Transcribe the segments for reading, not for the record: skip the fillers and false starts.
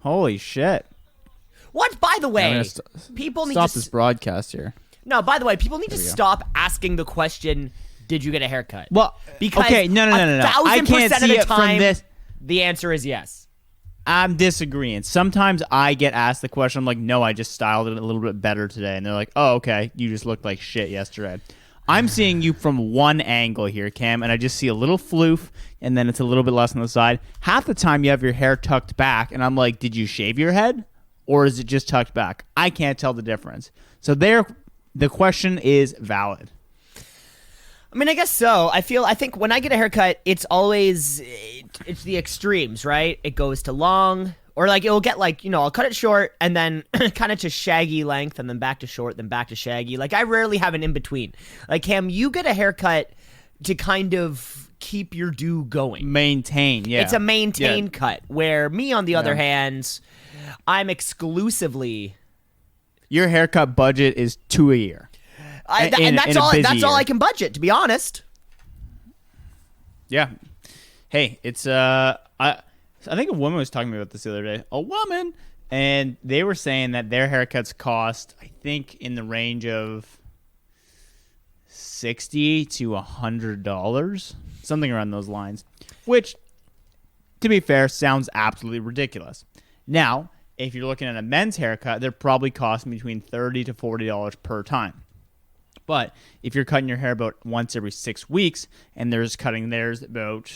Holy shit. What? By the way, people need to stop this broadcast here. No, by the way, people need to stop asking the question, did you get a haircut? Well, because okay, no. 1,000% of the time, from this. The answer is yes. I'm disagreeing. Sometimes I get asked the question, I'm like, no, I just styled it a little bit better today. And they're like, oh, okay, you just looked like shit yesterday. I'm seeing you from one angle here, Cam, and I just see a little floof, and then it's a little bit less on the side. Half the time you have your hair tucked back, and I'm like, did you shave your head? Or is it just tucked back? I can't tell the difference. So the question is valid. I mean, I guess so. I think when I get a haircut, it's always the extremes, right? It goes to long, or like it'll get like, I'll cut it short and then kind of to shaggy length and then back to short, then back to shaggy. Like I rarely have an in between. Like Cam, you get a haircut to kind of keep your do going. Maintain, yeah. It's a maintain cut. Where me, on the other hand, I'm exclusively. Your haircut budget is $2 a year. And that's all I can budget, to be honest. Yeah. Hey, it's I think a woman was talking to me about this the other day. A woman, and they were saying that their haircuts cost, I think, in the range of $60 to $100, something around those lines. Which, to be fair, sounds absolutely ridiculous. Now, if you're looking at a men's haircut, they're probably costing between $30 to $40 per time. But if you're cutting your hair about once every 6 weeks and there's cutting theirs about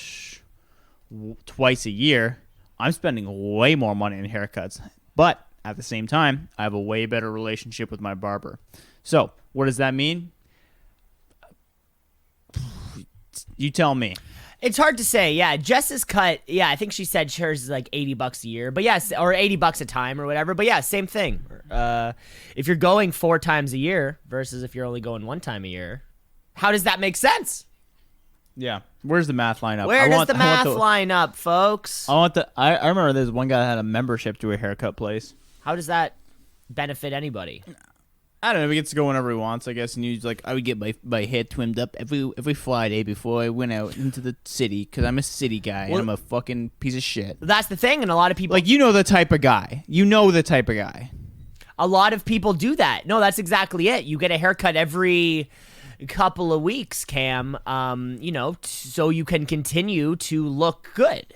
twice a year, I'm spending way more money on haircuts. But at the same time, I have a way better relationship with my barber. So what does that mean? You tell me. It's hard to say. Yeah, Jess's cut. Yeah, I think she said hers is like $80 a year, but yes, or $80 a time or whatever. But yeah, same thing. If you're going 4 times a year versus if you're only going 1 time a year, how does that make sense? Yeah, where's the math line up? Where does the math line up, folks? I remember there's one guy that had a membership to a haircut place. How does that benefit anybody? I don't know. He gets to go whenever he wants, I guess. And he's like, I would get my hair trimmed up every Friday before I went out into the city because I'm a city guy and I'm a fucking piece of shit. That's the thing, and a lot of people... Like, you know the type of guy. A lot of people do that. No, that's exactly it. You get a haircut every couple of weeks, Cam, so you can continue to look good.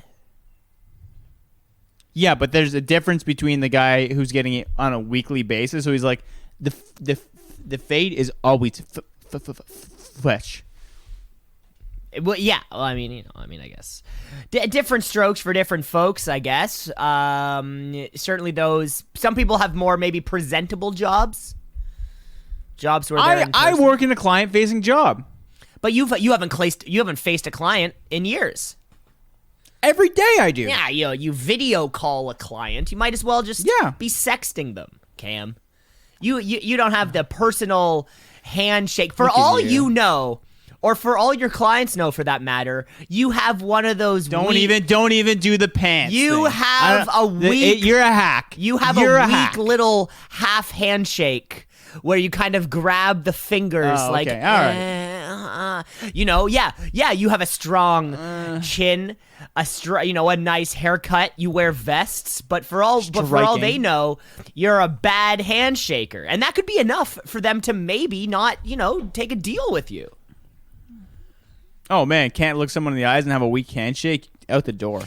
Yeah, but there's a difference between the guy who's getting it on a weekly basis. So he's like... The fade is always fresh. Well, yeah. Well, I guess different strokes for different folks. I guess. Certainly, those some people have more maybe presentable jobs. Jobs where I work in a client-facing job, but you haven't faced a client in years. Every day I do. Yeah, you video call a client. You might as well just be sexting them, Cam. You don't have the personal handshake. For all you know, or for all your clients know for that matter, you have one of those Don't even do the pants You thing. have a weak... You're a hack. You have a weak little half handshake where you kind of grab the fingers like... Okay. All right. You have a strong chin, a nice haircut. You wear vests, but for all they know, you're a bad handshaker, and that could be enough for them to maybe not, take a deal with you. Oh man, can't look someone in the eyes and have a weak handshake? Out the door.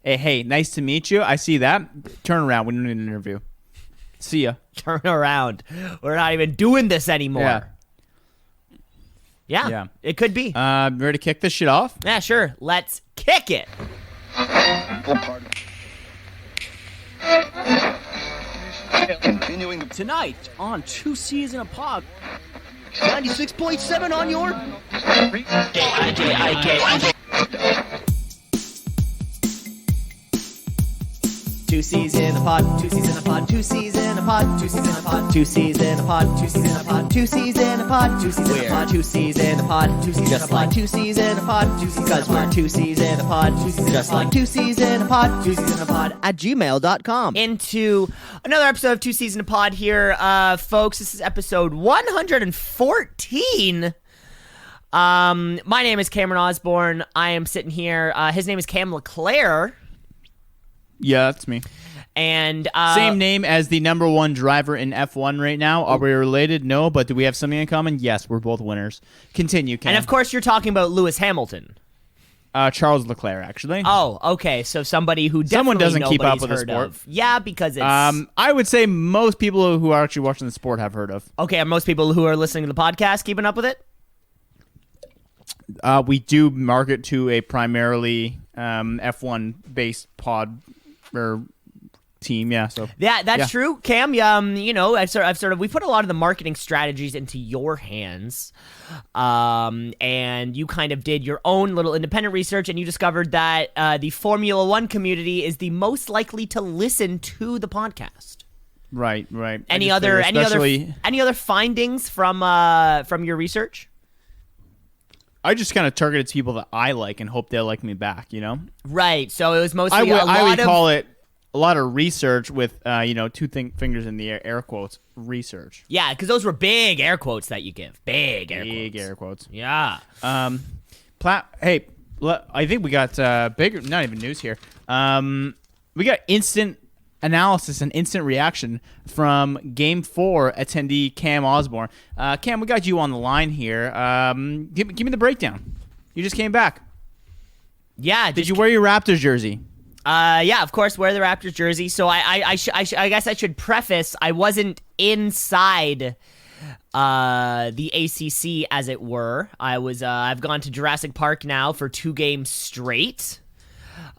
Hey, nice to meet you. I see that. Turn around. We don't need an interview. See ya. Turn around. We're not even doing this anymore. Yeah, it could be. Ready to kick this shit off? Yeah, sure. Let's kick it. Continuing tonight on 2 C's in a Pod. 96.7 on your... Two C's in a pod, 2 C's in a pod, 2 C's in a pod, 2 C's in a pod, 2 C's in a pod, 2 C's in a pod, 2 C's in a pod, 2 C's in a pod, 2 C's in a pod, 2 C's just like 2 C's in a pod, because we're 2 C's in a pod, just like 2 C's in a pod, 2 C's in a pod at gmail.com. Into another episode of 2 C's in a Pod here, folks. This is episode 114. My name is Cameron Osborne. I am sitting here. His name is Cam LeClaire. Yeah, that's me. And same name as the number one driver in F1 right now. Are we related? No, but do we have something in common? Yes, we're both winners. Continue, Cam. And of course, you're talking about Lewis Hamilton. Charles Leclerc, actually. Oh, okay. So somebody who Someone definitely doesn't keep up with the heard sport. of. Yeah, because it's I would say most people who are actually watching the sport have heard of. okay. Are most people who are listening to the podcast keeping up with it? We do market to a primarily F1 based pod or team, yeah. So That's true, Cam. We put a lot of the marketing strategies into your hands, and you kind of did your own little independent research, and you discovered that the Formula One community is the most likely to listen to the podcast. Right. Any other findings from your research? I just kind of targeted people that I like and hope they'll like me back. Right. So it was mostly I would call it a lot of research with, two fingers in the air quotes, research. Yeah, because those were big air quotes that you give. Big air quotes. Yeah. Hey, I think we got bigger, not even news here. We got instant analysis and instant reaction from Game 4 attendee Cam Osborne. Cam, we got you on the line here. Give me the breakdown. You just came back. Yeah. Did you wear your Raptors jersey? Yeah, of course, wear the Raptors jersey. So I guess I should preface, I wasn't inside the ACC, as it were. I've gone to Jurassic Park now for 2 games straight.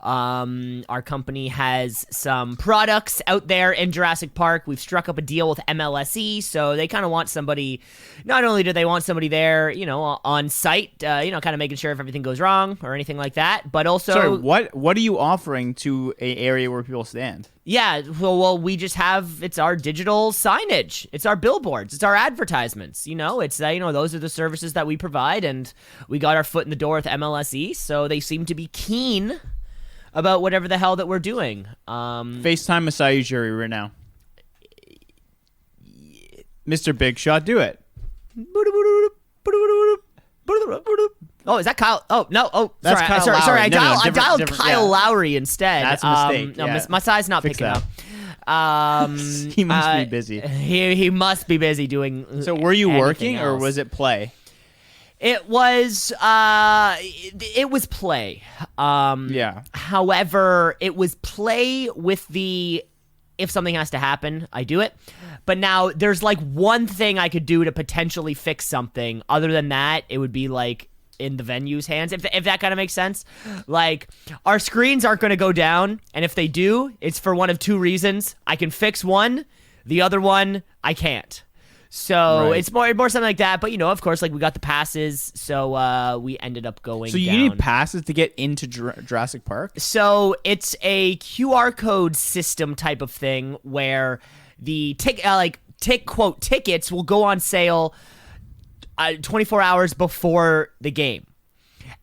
Our company has some products out there in Jurassic Park. We've struck up a deal with MLSE, so they kind of want somebody. Not only do they want somebody there, on site, kind of making sure if everything goes wrong or anything like that, but also. Sorry, what are you offering to a area where people stand? Yeah, well, we just have, it's our digital signage. It's our billboards. It's our advertisements. It's, those are the services that we provide, and we got our foot in the door with MLSE, so they seem to be keen about whatever the hell that we're doing. FaceTime Masai Ujiri right now. Mr. Big Shot, do it. Oh, is that Kyle? Oh, no. Oh, that's sorry. Kyle sorry. Lowry. I dialed Kyle Lowry instead. That's a mistake. No, Masai's not Fix picking that. up. He must be busy. He must be busy doing. So were you working else. or was it play? It was play. Yeah. However, it was play with the, if something has to happen, I do it. But now there's like one thing I could do to potentially fix something. Other than that, it would be like in the venue's hands, if that kind of makes sense. Like, our screens aren't going to go down, and if they do, it's for one of 2 reasons. I can fix one, the other one I can't. So Right. it's more something like that. But, of course, like, we got the passes, so we ended up going So you down. need passes to get into Jurassic Park? So it's a QR code system type of thing where the tickets will go on sale 24 hours before the game.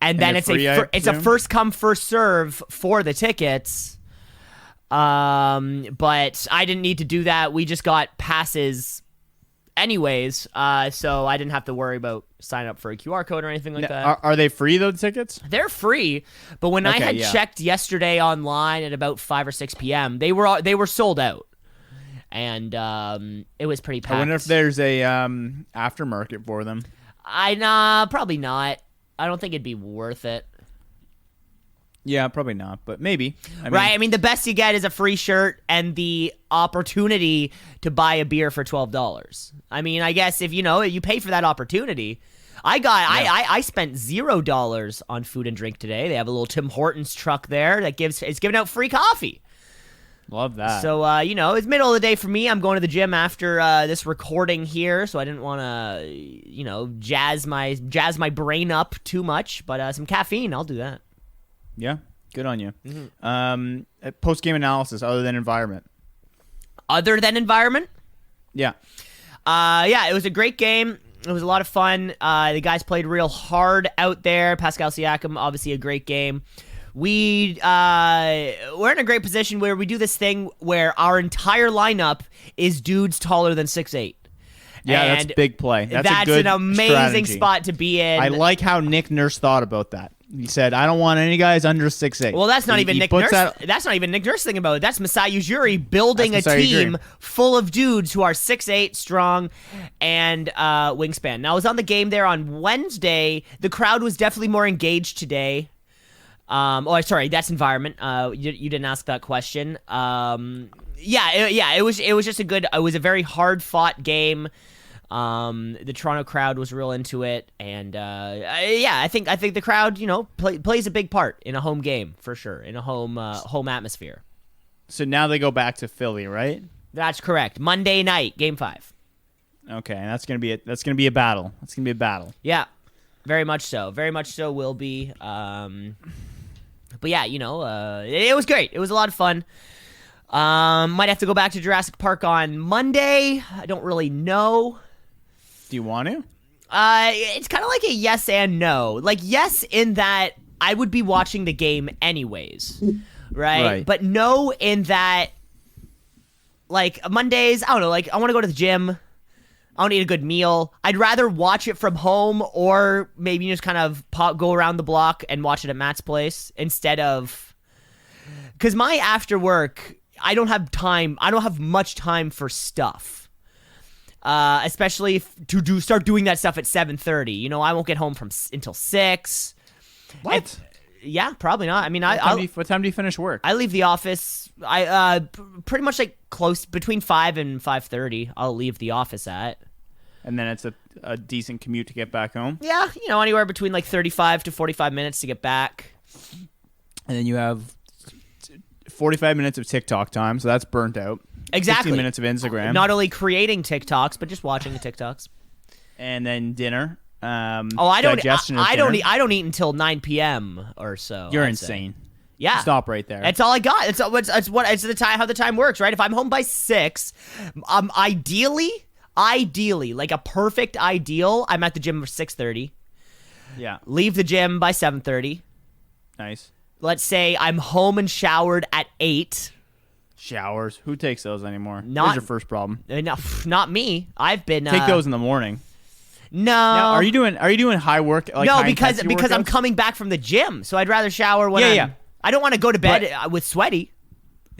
And then it's a first come first serve for the tickets. But I didn't need to do that. We just got passes anyways, so I didn't have to worry about signing up for a QR code or anything like that. Are they free, though, the tickets? They're free, but when I had checked yesterday online at about 5 or 6 p.m., they were sold out, and it was pretty packed. I wonder if there's a aftermarket for them. Probably not. I don't think it'd be worth it. Yeah, probably not, but maybe. I mean, the best you get is a free shirt and the opportunity to buy a beer for $12. I mean, I guess if you pay for that opportunity. I spent $0 on food and drink today. They have a little Tim Hortons truck there that is giving out free coffee. Love that. So, it's middle of the day for me. I'm going to the gym after this recording here, so I didn't want to, jazz my brain up too much. But some caffeine, I'll do that. Yeah, good on you. Mm-hmm. Post-game analysis other than environment. Other than environment? Yeah. It was a great game. It was a lot of fun. The guys played real hard out there. Pascal Siakam, obviously a great game. We're in a great position where we do this thing where our entire lineup is dudes taller than 6'8". Yeah, and that's big play. That's a an good amazing strategy. spot to be in. I like how Nick Nurse thought about that. He said, "I don't want any guys under 6'8". Well, that's not even Nick Nurse. That, That's not even Nick Nurse thing about it. That's Masai Ujiri building a Masai team Ujiri. full of dudes who are 6'8", strong, and wingspan. Now, I was on the game there on Wednesday. The crowd was definitely more engaged today. Sorry, that's environment. You didn't ask that question. It was just it was a very hard fought game. The Toronto crowd was real into it, and I think the crowd, plays a big part in a home game for sure, in a home atmosphere. So now they go back to Philly, right? That's correct. Monday night, Game 5. Okay, and that's gonna be a battle. That's gonna be a battle. Yeah, very much so. Very much so will be. But yeah, it was great. It was a lot of fun. Might have to go back to Jurassic Park on Monday. I don't really know. Do you want to? It's kind of like a yes and no. Like, yes, in that I would be watching the game anyways, right? But no, in that, like, Mondays, I don't know, like, I want to go to the gym. I want to eat a good meal. I'd rather watch it from home, or maybe just kind of go around the block and watch it at Matt's place instead of... Because my after work, I don't have time. I don't have much time for stuff. Especially to start doing that stuff at 7:30. I won't get home until 6. What? Yeah, probably not. I mean, what time do you finish work? I leave the office. Pretty much like close between 5 and 5:30. I'll leave the office at. And then it's a decent commute to get back home. Yeah, anywhere between like 35 to 45 minutes to get back. And then you have 45 minutes of TikTok time, so that's burnt out. Exactly. 15 minutes of Instagram. Not only creating TikToks, but just watching the TikToks. And then dinner. I don't eat until 9 p.m. or so. You're I'd insane. say. Yeah. Stop right there. That's all I got. It's how the time works, right? If I'm home by 6, ideally, like a perfect ideal, I'm at the gym for 6:30. Yeah. Leave the gym by 7:30. Nice. Let's say I'm home and showered at 8. Showers. Who takes those anymore? Not- Where's your first problem? No, not me. I've been Take those in the morning. No. Now, are you doing high work? Like no, high because intensity I'm workouts? coming back from the gym, so I'd rather shower when Yeah. I don't want to go to bed with sweaty.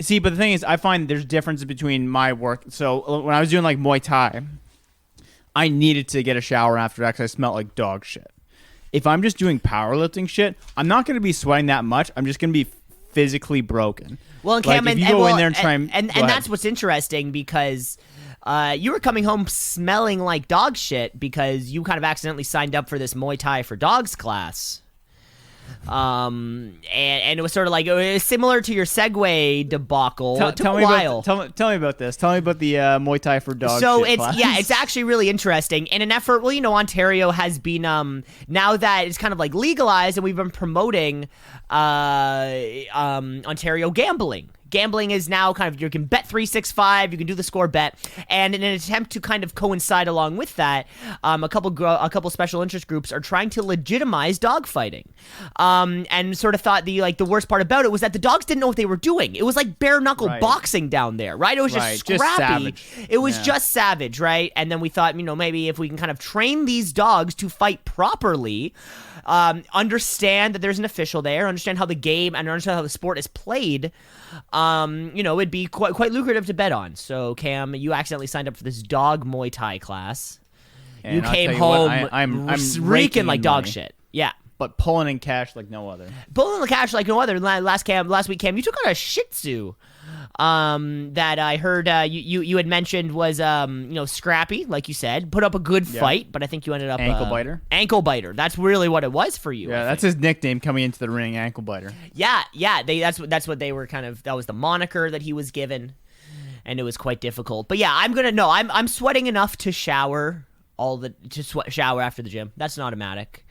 See, but the thing is, I find there's differences between my work. So when I was doing like Muay Thai, I needed to get a shower after that because I smelled like dog shit. If I'm just doing powerlifting shit, I'm not going to be sweating that much. I'm just going to be physically broken. Well, and like, Cam, if you go in there and try and that's what's interesting because you were coming home smelling like dog shit because you kind of accidentally signed up for this Muay Thai for Dogs class. And it was sort of like, it was similar to your Segway debacle. It took a while. Tell me about this. Tell me about the Muay Thai for dogs. So shit it's class. it's actually really interesting. In an effort, Ontario has been now that it's kind of like legalized, and we've been promoting Ontario gambling. Gambling is now kind of, you can bet 365, you can do the score bet, and in an attempt to kind of coincide along with that, a couple special interest groups are trying to legitimize dogfighting, and sort of thought the worst part about it was that the dogs didn't know what they were doing. It was like bare knuckle boxing down there, right? It was just scrappy. It was just savage, right? And then we thought, maybe if we can kind of train these dogs to fight properly, understand that there's an official there, understand how the game and understand how the sport is played, it'd be quite lucrative to bet on. So, Cam, you accidentally signed up for this dog Muay Thai class. And you I'll came tell home I'm reeking like dog money, shit. Yeah. but pulling in cash like no other. Pulling the cash like no other. Last week, Cam, you took out a Shih Tzu that I heard you had mentioned was scrappy, like you said, put up a good fight, but I think you ended up Ankle biter. Ankle biter. That's really what it was for you. Yeah, that's his nickname coming into the ring, ankle biter. Yeah. That's what they were that was the moniker that he was given, and it was quite difficult. But yeah, I'm sweating enough to shower shower after the gym. That's an automatic.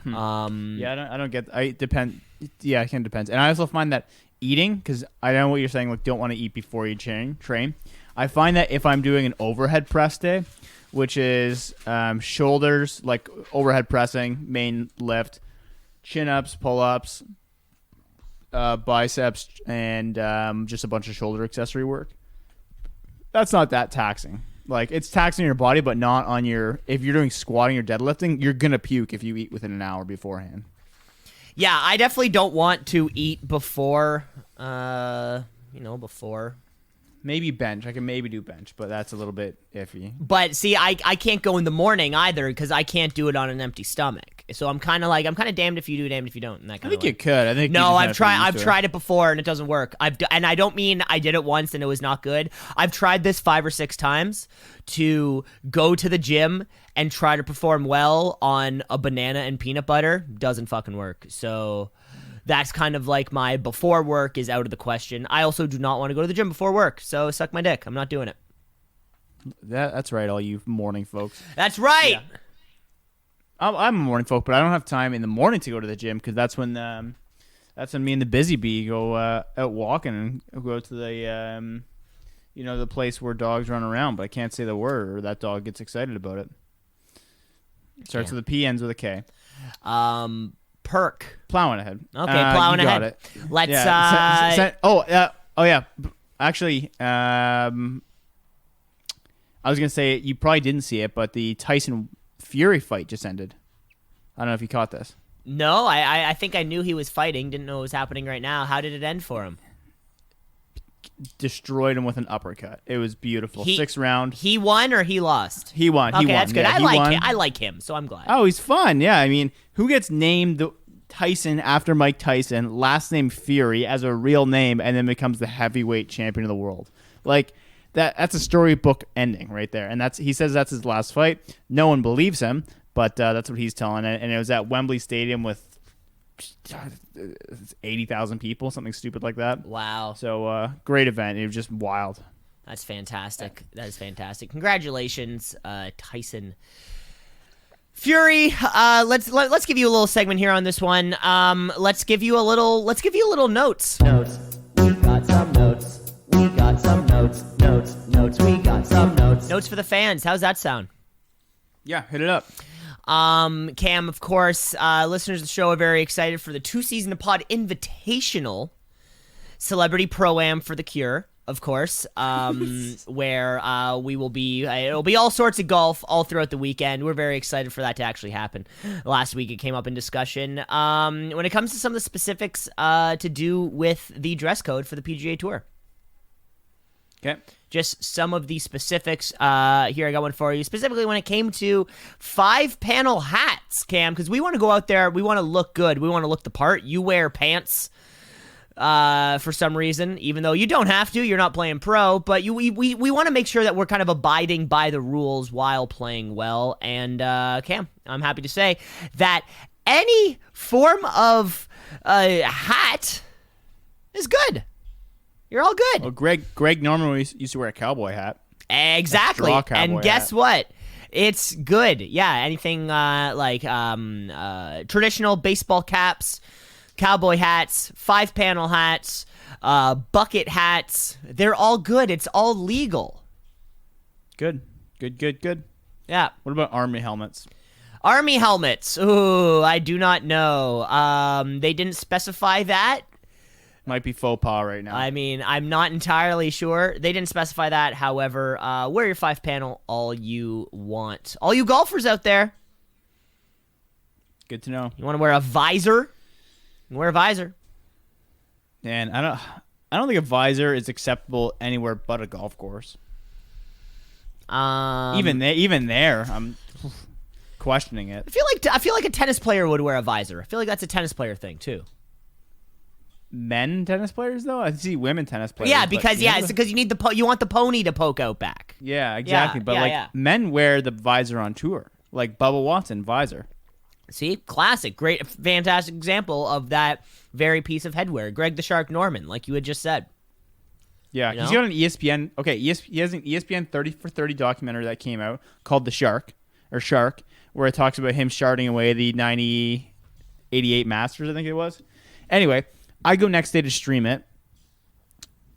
Yeah, I don't get. It depends. Yeah, it can depend. And I also find that eating, because I know what you're saying, like don't want to eat before you train. I find that if I'm doing an overhead press day, which is shoulders, like overhead pressing, main lift, chin-ups, pull-ups, biceps, and just a bunch of shoulder accessory work, that's not that taxing. Like, it's taxing your body, but not on if you're doing squatting or deadlifting, you're going to puke if you eat within an hour beforehand. Yeah, I definitely don't want to eat before, before. Maybe bench. I can maybe do bench, but that's a little bit iffy. But see, I can't go in the morning either because I can't do it on an empty stomach. So I'm kind of damned if you do, damned if you don't. In that I kind think of way. you could. I think No, you I've tried it before and it doesn't work. And I don't mean I did it once and it was not good. I've tried this 5 or 6 times to go to the gym and try to perform well on a banana and peanut butter. Doesn't fucking work. So that's kind of like my before work is out of the question. I also do not want to go to the gym before work. So suck my dick. I'm not doing it. That's right, all you morning folks. That's right. Yeah. I'm a morning folk, but I don't have time in the morning to go to the gym because that's when me and the busy bee go out walking and go to the the place where dogs run around. But I can't say the word, or that dog gets excited about it. Starts with a P, ends with a K. Perk. Plowing ahead. Okay, plowing you ahead. Got it. Let's. Yeah. Actually, I was gonna say you probably didn't see it, but the Tyson Fury fight just ended. I don't know if you caught this. No, I think I knew he was fighting. Didn't know what was happening right now. How did it end for him? Destroyed him with an uppercut. It was beautiful. 6th round. He won or he lost? He won. Okay, he won. that's good. Yeah, I like him, so I'm glad. Oh, he's fun. Yeah, I mean, who gets named the Tyson after Mike Tyson, last name Fury as a real name, and then becomes the heavyweight champion of the world? Like that's a storybook ending right there. And he says that's his last fight. No one believes him, but that's what he's telling it. And it was at Wembley Stadium with 80,000 people, something stupid like that. Wow. So great event. It was just wild. That's fantastic. That is fantastic. Congratulations, Tyson Fury. Let's give you a little segment here on this one. Let's give you a little notes. Notes. We got some notes. We got some notes. Notes. We got some notes. Notes for the fans. How's that sound? Yeah, hit it up. Cam, of course, listeners of the show are very excited for the 2 Season Pod Invitational Celebrity Pro-Am for the Cure, of course, where we will be, it'll be all sorts of golf all throughout the weekend. We're very excited for that to actually happen. Last week it came up in discussion. When it comes to some of the specifics to do with the dress code for the PGA Tour. Okay. Just some of the specifics. Here, I got one for you. Specifically when it came to 5-panel hats, Cam, because we want to go out there. We want to look good. We want to look the part. You wear pants for some reason, even though you don't have to. You're not playing pro, but we want to make sure that we're kind of abiding by the rules while playing well. And, Cam, I'm happy to say that any form of hat is good. You're all good. Well, Greg normally used to wear a cowboy hat. Exactly. And guess what? It's good. Yeah, anything like traditional baseball caps, cowboy hats, 5-panel hats, bucket hats. They're all good. It's all legal. Good. Yeah. What about army helmets? Army helmets. Ooh, I do not know. They didn't specify that. Might be faux pas right now. I mean, I'm not entirely sure. They didn't specify that. However, wear your 5-panel all you want. All you golfers out there. Good to know. You want to wear a visor? You can wear a visor. And I don't think a visor is acceptable anywhere but a golf course. Even there, I'm questioning it. I feel like a tennis player would wear a visor. I feel like that's a tennis player thing too. Men tennis players though, I see women tennis players. Yeah, because it's because you need you want the pony to poke out back. Yeah, exactly. Yeah, but men wear the visor on tour, like Bubba Watson visor. See, classic, great, fantastic example of that very piece of headwear. Greg the Shark Norman, like you had just said. Yeah, he's got an ESPN. Okay, he has an ESPN 30 for 30 documentary that came out called The Shark, where it talks about him sharding away the 88 Masters, I think it was. Anyway, I go next day to stream it,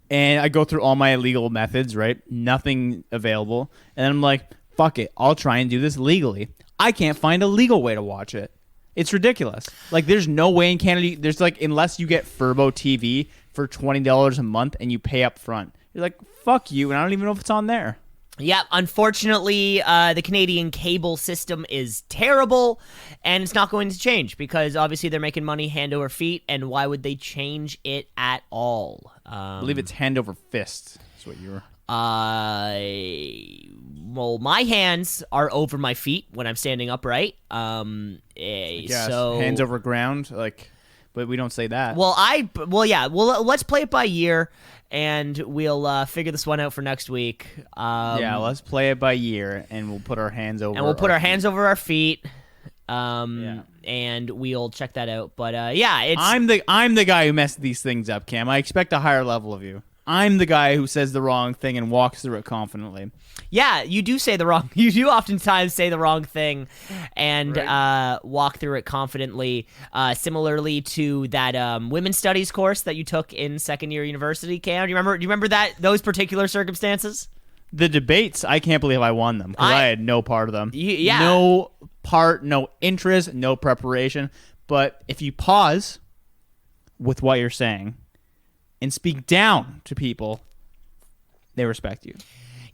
and I go through all my illegal methods, right? Nothing available. And then I'm like, fuck it, I'll try and do this legally. I can't find a legal way to watch it. It's ridiculous. Like, there's no way in Canada, there's like, unless you get Furbo TV for $20 a month and you pay up front. You're like, fuck you, and I don't even know if it's on there. Yeah, unfortunately, the Canadian cable system is terrible, and it's not going to change because obviously they're making money hand over feet, and why would they change it at all? I believe it's hand over fist. That's what you were. Well, my hands are over my feet when I'm standing upright. Yes, So hands over ground, like, but we don't say that. Well, yeah. Well, let's play it by year, and we'll figure this one out for next week. Yeah, let's play it by year, and we'll put our hands over. And we'll put our feet. hands over our feet. Yeah. And we'll check that out. But yeah, it's I'm the guy who messed these things up, Cam. I expect a higher level of you. I'm the guy who says the wrong thing and walks through it confidently. yeah. You do say the wrong. You do oftentimes say the wrong thing, and walk through it confidently. Similarly to that women's studies course that you took in second year university, Cam. Do you remember those particular circumstances? The debates, I can't believe I won them because I had no part of them. Yeah. No part, no interest, no preparation. But if you pause with what you're saying and speak down to people, they respect you.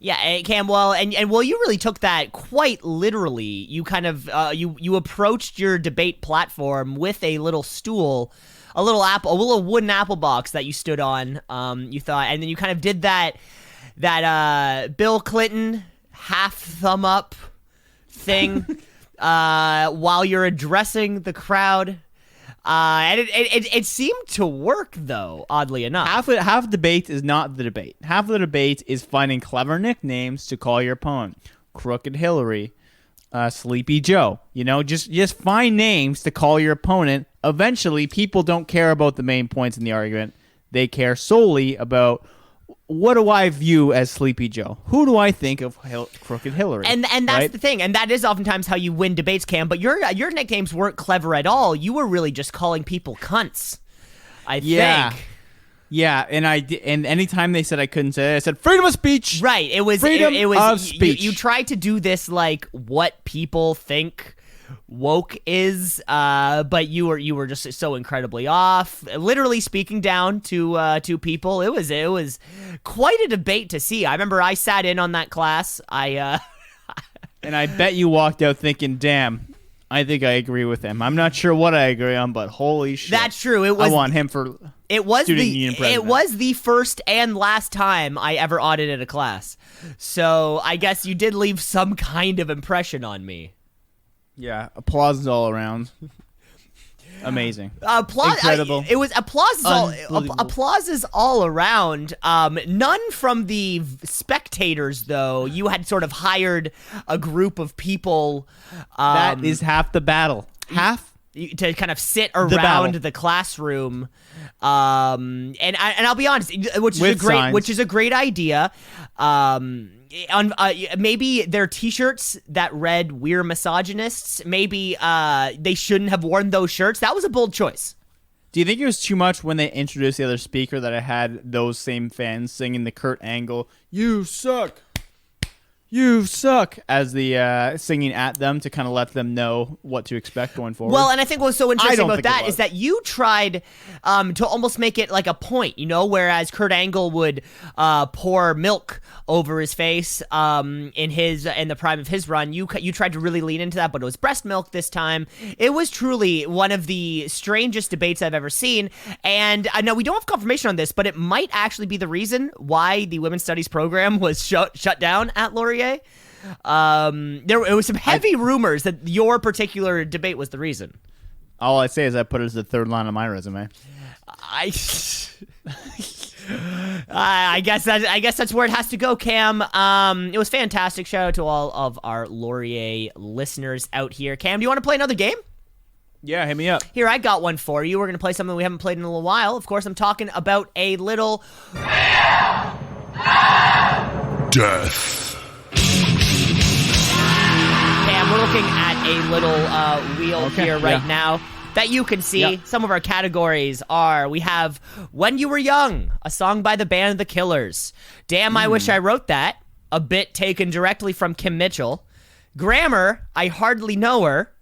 Yeah, Cam. Well, and you really took that quite literally. You kind of you approached your debate platform with a little stool, a little wooden apple box that you stood on. You thought, and then you kind of did that Bill Clinton half thumb up thing while you're addressing the crowd. And it seemed to work, though, oddly enough. Half debate is not the debate. Half of the debate is finding clever nicknames to call your opponent. Crooked Hillary, Sleepy Joe. You know, just find names to call your opponent. Eventually, people don't care about the main points in the argument. They care solely about, what do I view as Sleepy Joe? Who do I think of Crooked Hillary? And that's right? the thing, and that is oftentimes how you win debates, Cam. But your nicknames weren't clever at all. You were really just calling people cunts. I think. Yeah, and anytime they said I couldn't say it, I said freedom of speech. Right. It was freedom it was of speech. You tried to do this like what people think woke is, but you were just so incredibly off. Literally speaking down to people. It was quite a debate to see. I remember I sat in on that class. And I bet you walked out thinking, "Damn, I think I agree with him. I'm not sure what I agree on, but holy shit, that's true. I want him for student union president." It was the first and last time I ever audited a class, so I guess you did leave some kind of impression on me. Yeah, applause all around. Amazing. Incredible. It was applause is all around. None from the spectators, though. You had sort of hired a group of people. That is half the battle. Half to kind of sit around the classroom. And I'll be honest, which is a great idea. Maybe their T-shirts that read "We're misogynists." Maybe they shouldn't have worn those shirts. That was a bold choice. Do you think it was too much when they introduced the other speaker that I had those same fans singing the Kurt Angle "You suck, you suck" as the singing at them to kind of let them know what to expect going forward? Well, and I think what's so interesting about that is that you tried to almost make it like a point, you know, whereas Kurt Angle would pour milk over his face in the prime of his run. You tried to really lean into that, but it was breast milk this time. It was truly one of the strangest debates I've ever seen. And I know we don't have confirmation on this, but it might actually be the reason why the women's studies program was shut down at Laurier. It was some heavy rumors that your particular debate was the reason. All I say is I put it as the third line on my resume. I guess that's where it has to go, Cam. It was fantastic. Shout out to all of our Laurier listeners out here. Cam, do you want to play another game? Yeah, hit me up. Here, I got one for you. We're going to play something we haven't played in a little while. Of course, I'm talking about a little death. Cam, we're looking at a little wheel here right now that you can see. Yep. Some of our categories are, we have When You Were Young, a song by the band The Killers. Damn, I Wish I Wrote That, a bit taken directly from Kim Mitchell. Grammar, I Hardly Know Her.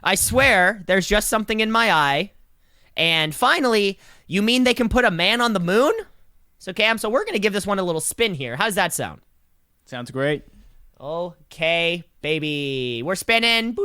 I Swear, There's Just Something in My Eye. And finally, You Mean They Can Put a Man on the Moon? So Cam, we're going to give this one a little spin here. How does that sound? Sounds great. Okay, baby. We're spinning.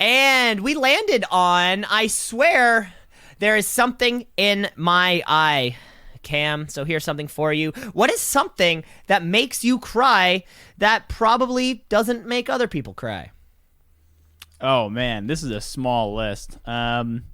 And we landed on, I swear, there is something in my eye. Cam, so here's something for you. What is something that makes you cry that probably doesn't make other people cry? Oh, man, this is a small list. I'm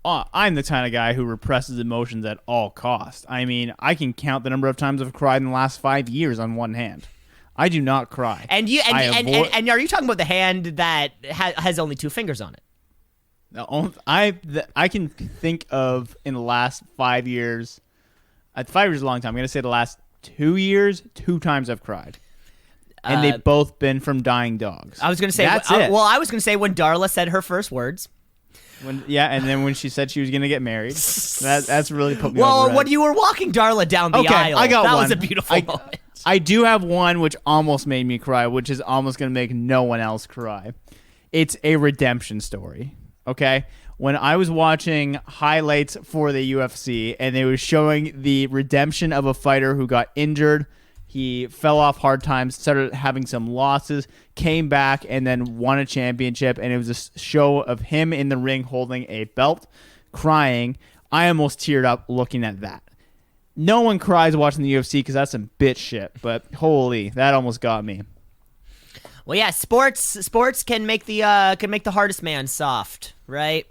the kind of guy who represses emotions at all costs. I mean, I can count the number of times I've cried in the last 5 years on one hand. I do not cry. And are you talking about the hand that has only 2 fingers on it? I can think of in the last 5 years. 5 years is a long time. I'm going to say the last 2 years, 2 times I've cried. And they've both been from dying dogs. I was going to say, that's it. Well, I was going to say when Darla said her first words. And then when she said she was going to get married. That's really put me over. Well, when you were walking Darla down the aisle, I got that one. was a beautiful moment. I do have one which almost made me cry, which is almost going to make no one else cry. It's a redemption story, okay? When I was watching highlights for the UFC and they were showing the redemption of a fighter who got injured, he fell off hard times, started having some losses, came back, and then won a championship, and it was a show of him in the ring holding a belt, crying. I almost teared up looking at that. No one cries watching the UFC because that's some bitch shit, but holy, that almost got me. Well, yeah, sports can make the hardest man soft, right?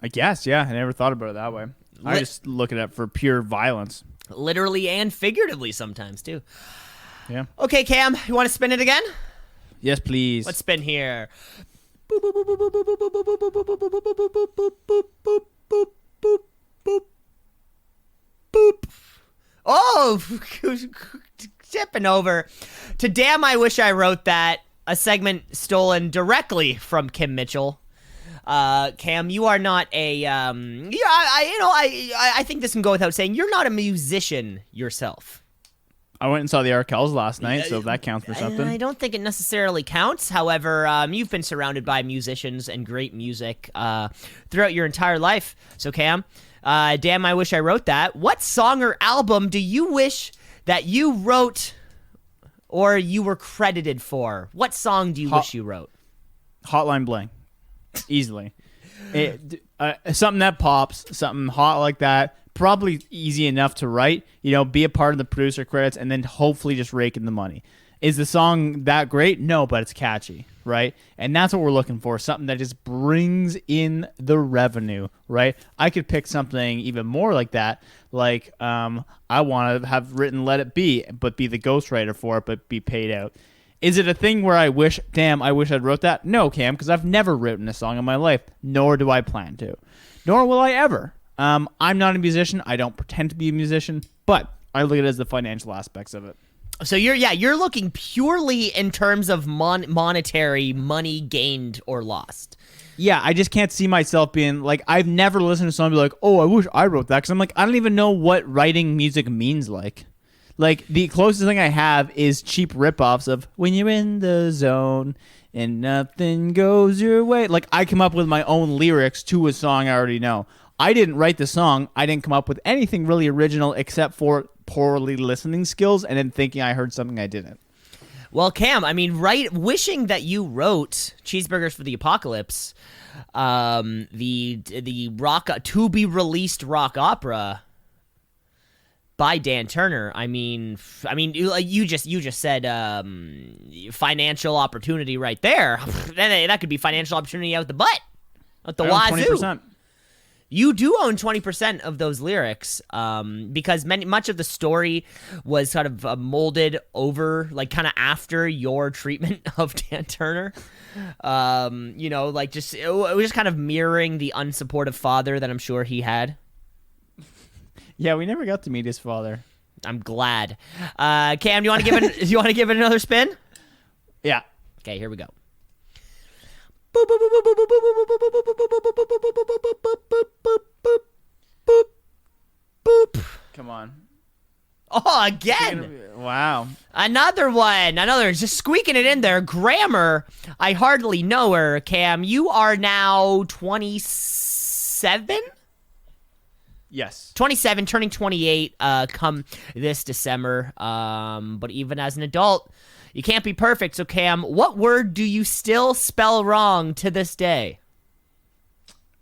I guess, yeah. I never thought about it that way. I just look at it for pure violence. Literally and figuratively sometimes, too. Yeah. Okay, Cam, you want to spin it again? Yes, please. Let's spin here. Oh, tipping over to Damn I Wish I Wrote That, a segment stolen directly from Kim Mitchell. Cam, you are not a I think this can go without saying, you're not a musician yourself. I went and saw the Arkells last night, so that counts for something. I don't think it necessarily counts. However, you've been surrounded by musicians and great music throughout your entire life. So, Cam, Damn I Wish I Wrote That. What song or album do you wish that you wrote or you were credited for? What song do you wish you wrote? Hotline Bling. Easily. Something that pops, something hot like that. Probably easy enough to write, be a part of the producer credits and then hopefully just rake in the money. Is the song that great? No, but it's catchy, right? And that's what we're looking for, something that just brings in the revenue, right? I could pick something even more like that, like I want to have written Let It Be, but be the ghostwriter for it, but be paid out. Is it a thing where I wish I'd wrote that? No, Cam, because I've never written a song in my life, nor do I plan to. Nor will I ever. I'm not a musician. I don't pretend to be a musician, but I look at it as the financial aspects of it. So you're looking purely in terms of monetary money gained or lost. Yeah, I just can't see myself being like, I've never listened to someone be like, oh, I wish I wrote that, because I'm like, I don't even know what writing music means like. Like, the closest thing I have is cheap ripoffs of When You're in the Zone and Nothing Goes Your Way. Like, I come up with my own lyrics to a song I already know. I didn't write the song. I didn't come up with anything really original except for poorly listening skills and then thinking I heard something I didn't. Well, Cam, I mean, wishing that you wrote Cheeseburgers for the Apocalypse, the rock to be released rock opera by Dan Turner. I mean, you just said financial opportunity right there. That could be financial opportunity out the butt, out the wazoo. 20%. You do own 20% of those lyrics, because much of the story was sort of molded over, like, kind of after your treatment of Dan Turner. Like, it was just kind of mirroring the unsupportive father that I'm sure he had. Yeah, we never got to meet his father. I'm glad. Cam, do you want to give it another spin? Yeah. Okay, here we go. Come on. Oh, again. Wow. Another one. Just squeaking it in there. Grammar. I hardly know her, Cam. You are now 27? Yes. 27, turning 28 come this December. But even as an adult, you can't be perfect. So, Cam, what word do you still spell wrong to this day?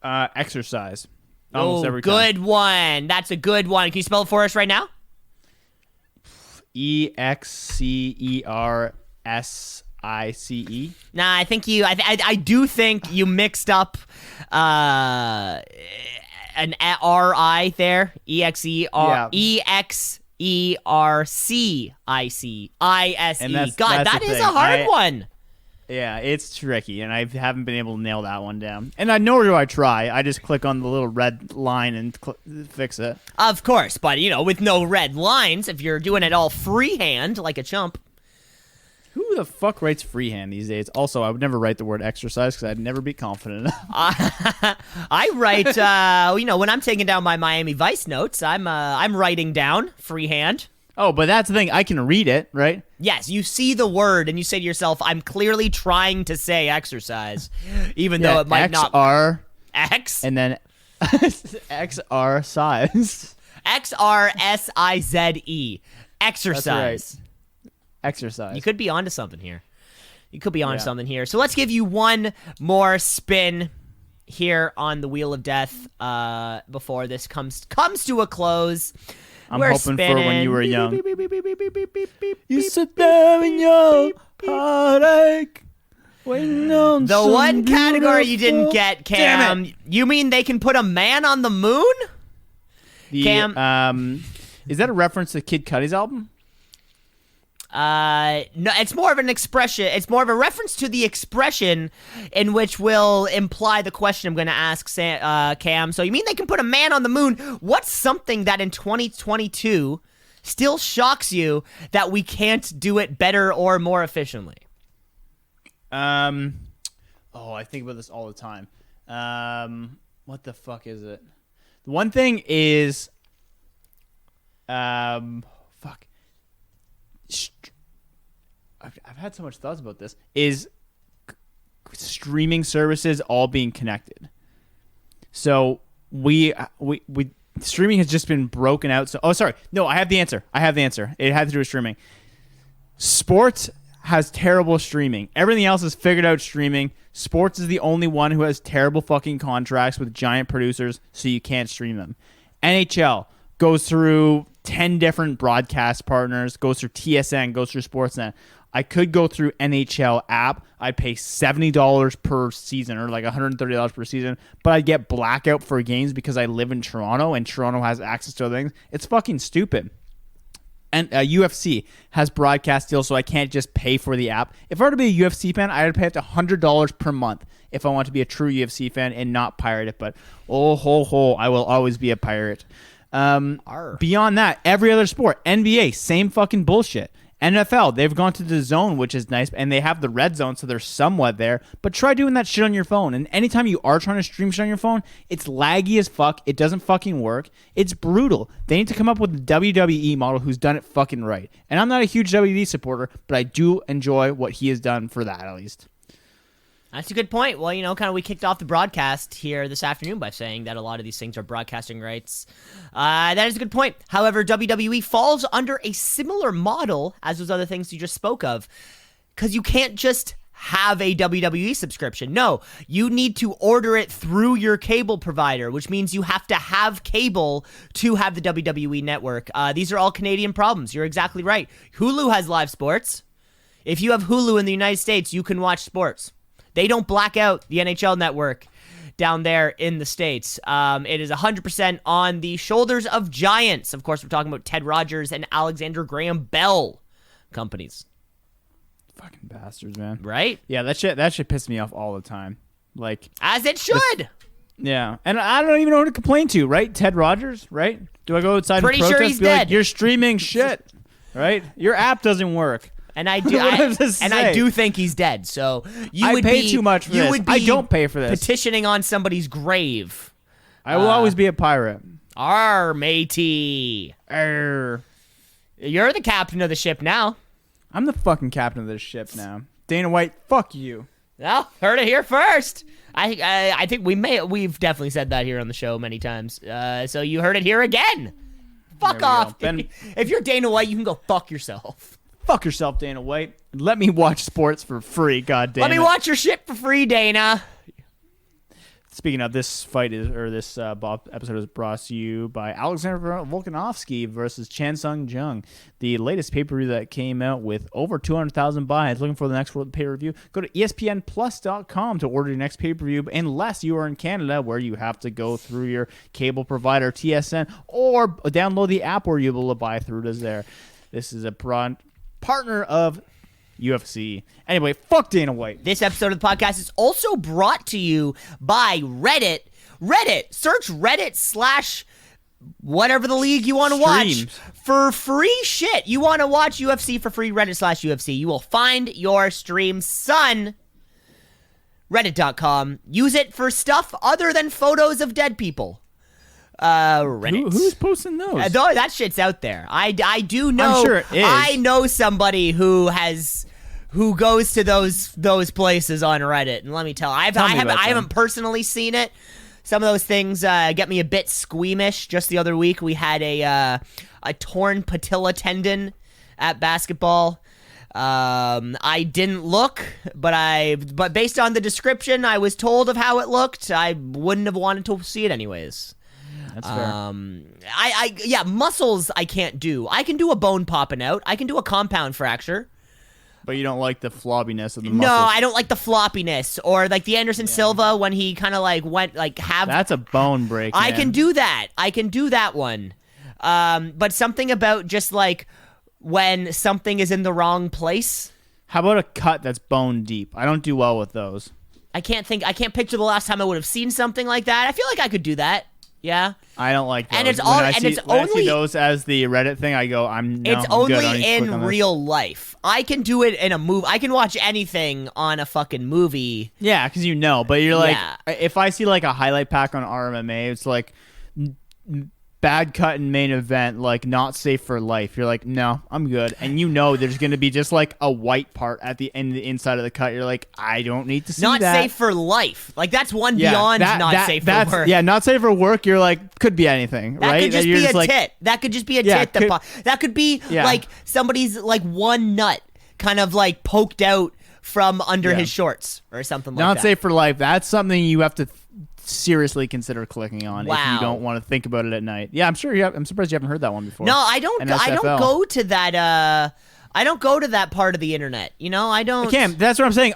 Exercise. Almost every time. Good one. That's a good one. Can you spell it for us right now? EXCERSICE. Nah, I think I do think you mixed up an R-I there. EXERCICICE. And that's God, the that is thing. a hard one. Yeah, it's tricky, and I haven't been able to nail that one down. And nor do I try. I just click on the little red line and fix it. Of course, but, with no red lines, if you're doing it all freehand like a chump. Who the fuck writes freehand these days? Also, I would never write the word exercise because I'd never be confident enough. I write, when I'm taking down my Miami Vice notes, I'm writing down freehand. Oh, but that's the thing. I can read it, right? Yes, you see the word and you say to yourself, I'm clearly trying to say exercise, even though it might not. X? And then XR size. XRSIZE. Exercise. That's right. Exercise. You could be onto something here. So let's give you one more spin here on the Wheel of Death before this comes to a close. We're hoping spinning. For when you were young. You sit there in your heartache. On the one category you didn't get, Cam. You mean they can put a man on the moon? Cam, is that a reference to Kid Cudi's album? No, it's more of an expression. It's more of a reference to the expression in which will imply the question I'm going to ask Cam. So you mean they can put a man on the moon? What's something that in 2022 still shocks you that we can't do it better or more efficiently? I think about this all the time. What the fuck is it? The one thing is, fuck. I've had so much thoughts about this. Is streaming services all being connected? So we streaming has just been broken out. So I have the answer. It had to do with streaming. Sports has terrible streaming. Everything else has figured out streaming. Sports is the only one who has terrible fucking contracts with giant producers, so you can't stream them. NHL goes through 10 different broadcast partners, goes through TSN, goes through Sportsnet. I could go through NHL app. I'd pay $70 per season or like $130 per season, but I'd get blackout for games because I live in Toronto and Toronto has access to other things. It's fucking stupid. And UFC has broadcast deals, so I can't just pay for the app. If I were to be a UFC fan, I would pay up to $100 per month if I want to be a true UFC fan and not pirate it. But I will always be a pirate. Beyond that, every other sport, NBA, same fucking bullshit. NFL, they've gone to the zone, which is nice, and they have the red zone, so they're somewhat there. But try doing that shit on your phone. And anytime you are trying to stream shit on your phone, it's laggy as fuck. It doesn't fucking work. It's brutal. They need to come up with a WWE model who's done it fucking right. And I'm not a huge WWE supporter, but I do enjoy what he has done for that, at least. That's a good point. Well, we kicked off the broadcast here this afternoon by saying that a lot of these things are broadcasting rights. That is a good point. However, WWE falls under a similar model as those other things you just spoke of, because you can't just have a WWE subscription. No, you need to order it through your cable provider, which means you have to have cable to have the WWE network. These are all Canadian problems. You're exactly right. Hulu has live sports. If you have Hulu in the United States, you can watch sports. They don't black out the NHL network down there in the States. It is 100% on the shoulders of giants. Of course, we're talking about Ted Rogers and Alexander Graham Bell companies. Fucking bastards, man. Right? Yeah, that shit pisses me off all the time. Like, as it should. Yeah. And I don't even know who to complain to, right? Ted Rogers, right? Do I go outside and protest? Pretty sure he's be dead. Like, you're streaming shit, right? Your app doesn't work. And I do think he's dead. So I pay too much for this. I don't pay for this. Petitioning on somebody's grave. I will always be a pirate. Arr, matey. Arr. You're the captain of the ship now. I'm the fucking captain of this ship now. Dana White, fuck you. Well, heard it here first. I think we've definitely said that here on the show many times. So you heard it here again. Fuck off. If you're Dana White, you can go fuck yourself. Fuck yourself, Dana White. Let me watch sports for free, goddamn. Let me watch your shit for free, Dana. Speaking of, this episode is brought to you by Alexander Volkanovski versus Chan Sung Jung, the latest pay-per-view that came out with over 200,000 buys. Looking for the next pay-per-view? Go to ESPNplus.com to order your next pay-per-view, unless you are in Canada, where you have to go through your cable provider, TSN, or download the app where you're able to buy through it there. This is a partner of UFC. Anyway, fuck Dana White. This episode of the podcast is also brought to you by Reddit. Search Reddit / whatever the league you want to watch for free shit. You want to watch UFC for free, Reddit / UFC. You will find your stream, son. Reddit.com. Use it for stuff other than photos of dead people. Reddit. Who's posting those? That shit's out there. I do know. I'm sure it is. I know somebody who goes to those places on Reddit, and let me tell, I haven't personally seen it. Some of those things get me a bit squeamish. Just the other week, we had a torn patella tendon at basketball. I didn't look, but based on the description, I was told of how it looked. I wouldn't have wanted to see it anyways. That's fair. Muscles I can't do. I can do a bone popping out. I can do a compound fracture. But you don't like the flobbiness of the muscles. No, I don't like the floppiness, or like the Anderson Silva when he kind of like went like have. That's a bone break. I man. can do that. I can do that one. But something about just like when something is in the wrong place. How about a cut that's bone deep? I don't do well with those. I can't picture the last time I would have seen something like that. I feel like I could do that. Yeah, I don't like those. And it's when I see those as the Reddit thing, I go, it's only in real life. I can do it in a movie. I can watch anything on a fucking movie. Yeah, because but you're like, if I see like a highlight pack on RMMA, it's like bad cut in main event, like not safe for life. You're like, no, I'm good. And there's going to be just like a white part at the end, the inside of the cut. You're like, I don't need to see not that. Not safe for life. Like that's one beyond not safe for work. Yeah, not safe for work. You're like, could be anything, that right? Could just be a tit. That could just be a tit. That could be like somebody's like one nut kind of like poked out from under his shorts or something like that. Not safe for life. That's something you have to seriously consider clicking on if you don't want to think about it at night. Yeah, I'm sure I'm surprised you haven't heard that one before. No, I don't. I don't go to that. I don't go to that part of the internet. I don't. Cam, that's what I'm saying.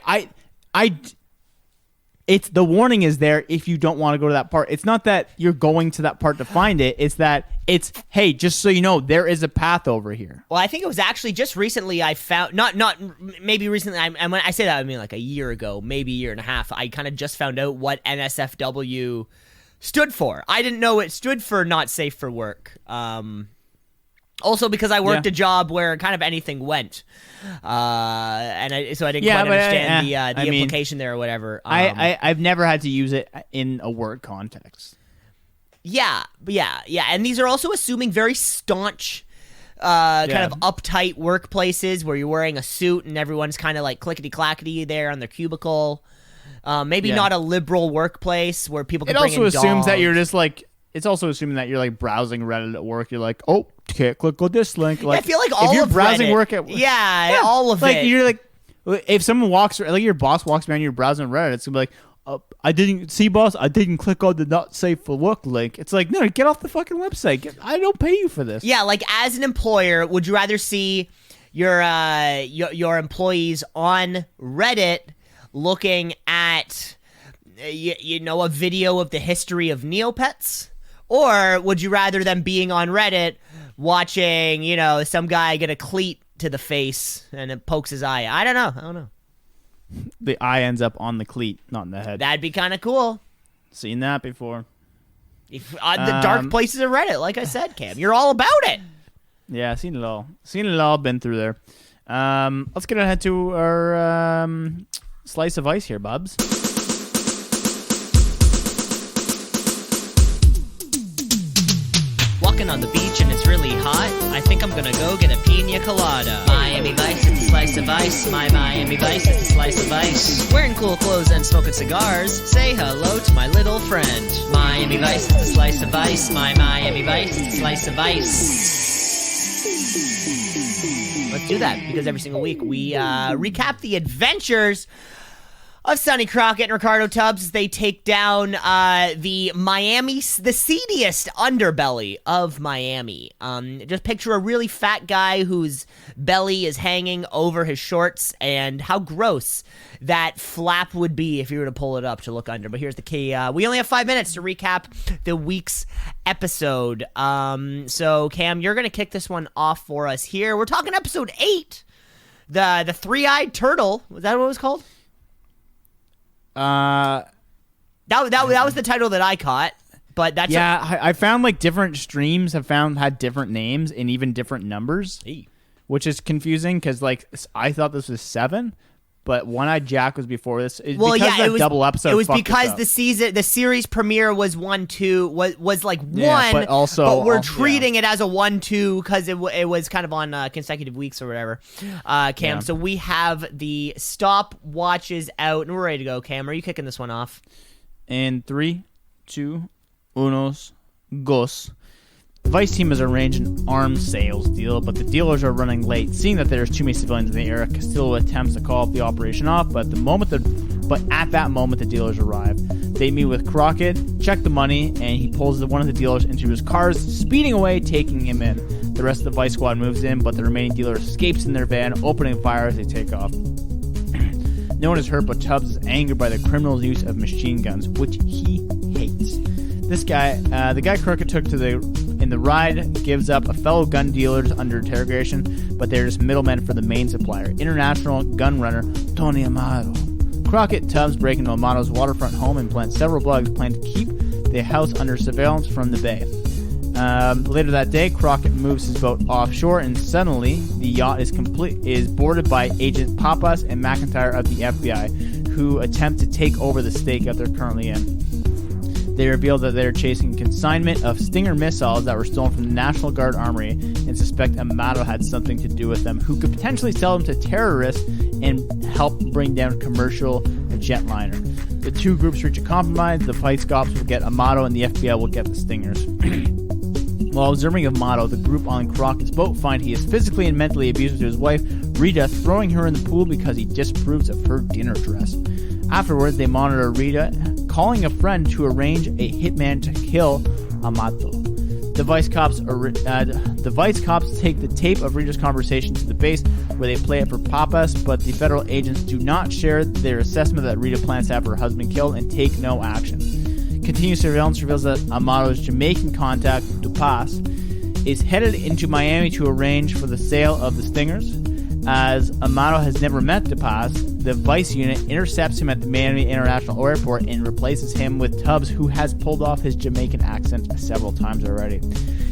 It's the warning is there if you don't want to go to that part. It's not that you're going to that part to find it. It's that hey, just so you know, there is a path over here. Well, I think it was actually just recently I found not maybe recently. And when I say that, I mean like a year ago, maybe a year and a half. I kind of just found out what NSFW stood for. I didn't know it stood for not safe for work. Also because I worked a job where kind of anything went, so I didn't quite understand the implication there or whatever. I've never had to use it in a work context. Yeah, and these are also assuming very staunch, kind of uptight workplaces where you're wearing a suit and everyone's kind of like clickety-clackety there on their cubicle. Maybe not a liberal workplace where people can bring in dogs. It also assumes that you're just like. It's also assuming that you're like browsing Reddit at work. You're like, oh, okay, click on this link. Like, I feel like all if you're of browsing Reddit, work at all of like, it. You're like, if someone walks, like your boss walks behind you, you're browsing Reddit. It's gonna be like, I didn't see, boss. I didn't click on the not safe for work link. It's like, no, get off the fucking website. I don't pay you for this. Yeah, like as an employer, would you rather see your employees on Reddit looking at a video of the history of Neopets? Or would you rather them being on Reddit watching, some guy get a cleat to the face and it pokes his eye? I don't know. The eye ends up on the cleat, not in the head. That'd be kind of cool. Seen that before. The dark places of Reddit, like I said, Cam. You're all about it. Yeah, seen it all. Been through there. Let's get ahead to our slice of ice here, Bubs. walking on the beach and it's really hot. I think I'm gonna go get a pina colada. Miami Vice is a slice of ice. My Miami Vice is a slice of ice. Wearing cool clothes and smoking cigars. Say hello to my little friend. Miami Vice is a slice of ice. My Miami Vice is a slice of ice. Let's do that, because every single week we recap the adventures of Sonny Crockett and Ricardo Tubbs as they take down the seediest underbelly of Miami. Just picture a really fat guy whose belly is hanging over his shorts, and how gross that flap would be if you were to pull it up to look under. But here's the key. We only have 5 minutes to recap the week's episode. So, Cam, you're going to kick this one off for us here. We're talking episode 8, the three-eyed turtle. Was that what it was called? That was the title that I caught, but that's I found like different streams had different names and even different numbers, which is confusing because like I thought this was 7, but One-Eyed Jack was before this. It was double episode. It was because the series premiere was 1-2 was like 1, but we're treating it as a 1-2 because it was kind of on consecutive weeks or whatever. Cam, so we have the stopwatches out and we're ready to go. Cam, are you kicking this one off? In 3, 2, 1, goes. The Vice team has arranged an arms sales deal, but the dealers are running late. Seeing that there's too many civilians in the area, Castillo attempts to call the operation off, but at that moment the dealers arrive. They meet with Crockett, check the money, and he pulls one of the dealers into his cars, speeding away, taking him in. The rest of the Vice squad moves in, but the remaining dealer escapes in their van, opening fire as they take off. No one is hurt, but Tubbs is angered by the criminal's use of machine guns, which he hates. This guy, the guy Crockett took in the ride, gives up a fellow gun dealers under interrogation, but they're just middlemen for the main supplier, international gun runner Tony Amado. Crockett, Tubbs break into Amado's waterfront home and plant several bugs planned to keep the house under surveillance from the bay. Later that day, Crockett moves his boat offshore, and suddenly the yacht is boarded by Agent Papas and McIntyre of the FBI, who attempt to take over the stakeout they're currently in. They reveal that they're chasing consignment of Stinger missiles that were stolen from the National Guard Armory and suspect Amado had something to do with them, who could potentially sell them to terrorists and help bring down a commercial jetliner. The two groups reach a compromise. The Vice cops will get Amado and the FBI will get the Stingers. While observing Amado, the group on Crockett's boat find he is physically and mentally abusive to his wife, Rita, throwing her in the pool because he disapproves of her dinner dress. Afterwards, they monitor Rita, calling a friend to arrange a hitman to kill Amato. The Vice cops take the tape of Rita's conversation to the base, where they play it for Papas, but the federal agents do not share their assessment that Rita plans to have her husband killed and take no action. Continued surveillance reveals that Amado's Jamaican contact, Dupas, is headed into Miami to arrange for the sale of the Stingers. As Amado has never met Dupas, the Vice unit intercepts him at the Miami International Airport and replaces him with Tubbs, who has pulled off his Jamaican accent several times already.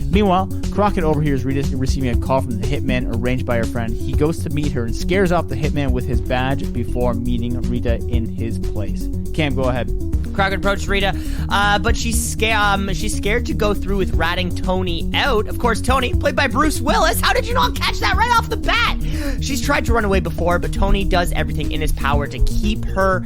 Meanwhile, Crockett overhears Rita receiving a call from the hitman arranged by her friend. He goes to meet her and scares off the hitman with his badge before meeting Rita in his place. Cam, go ahead. Crockett approached Rita, but she's scared to go through with ratting Tony out. Of course, Tony, played by Bruce Willis. How did you not catch that right off the bat? She's tried to run away before, but Tony does everything in his power to keep her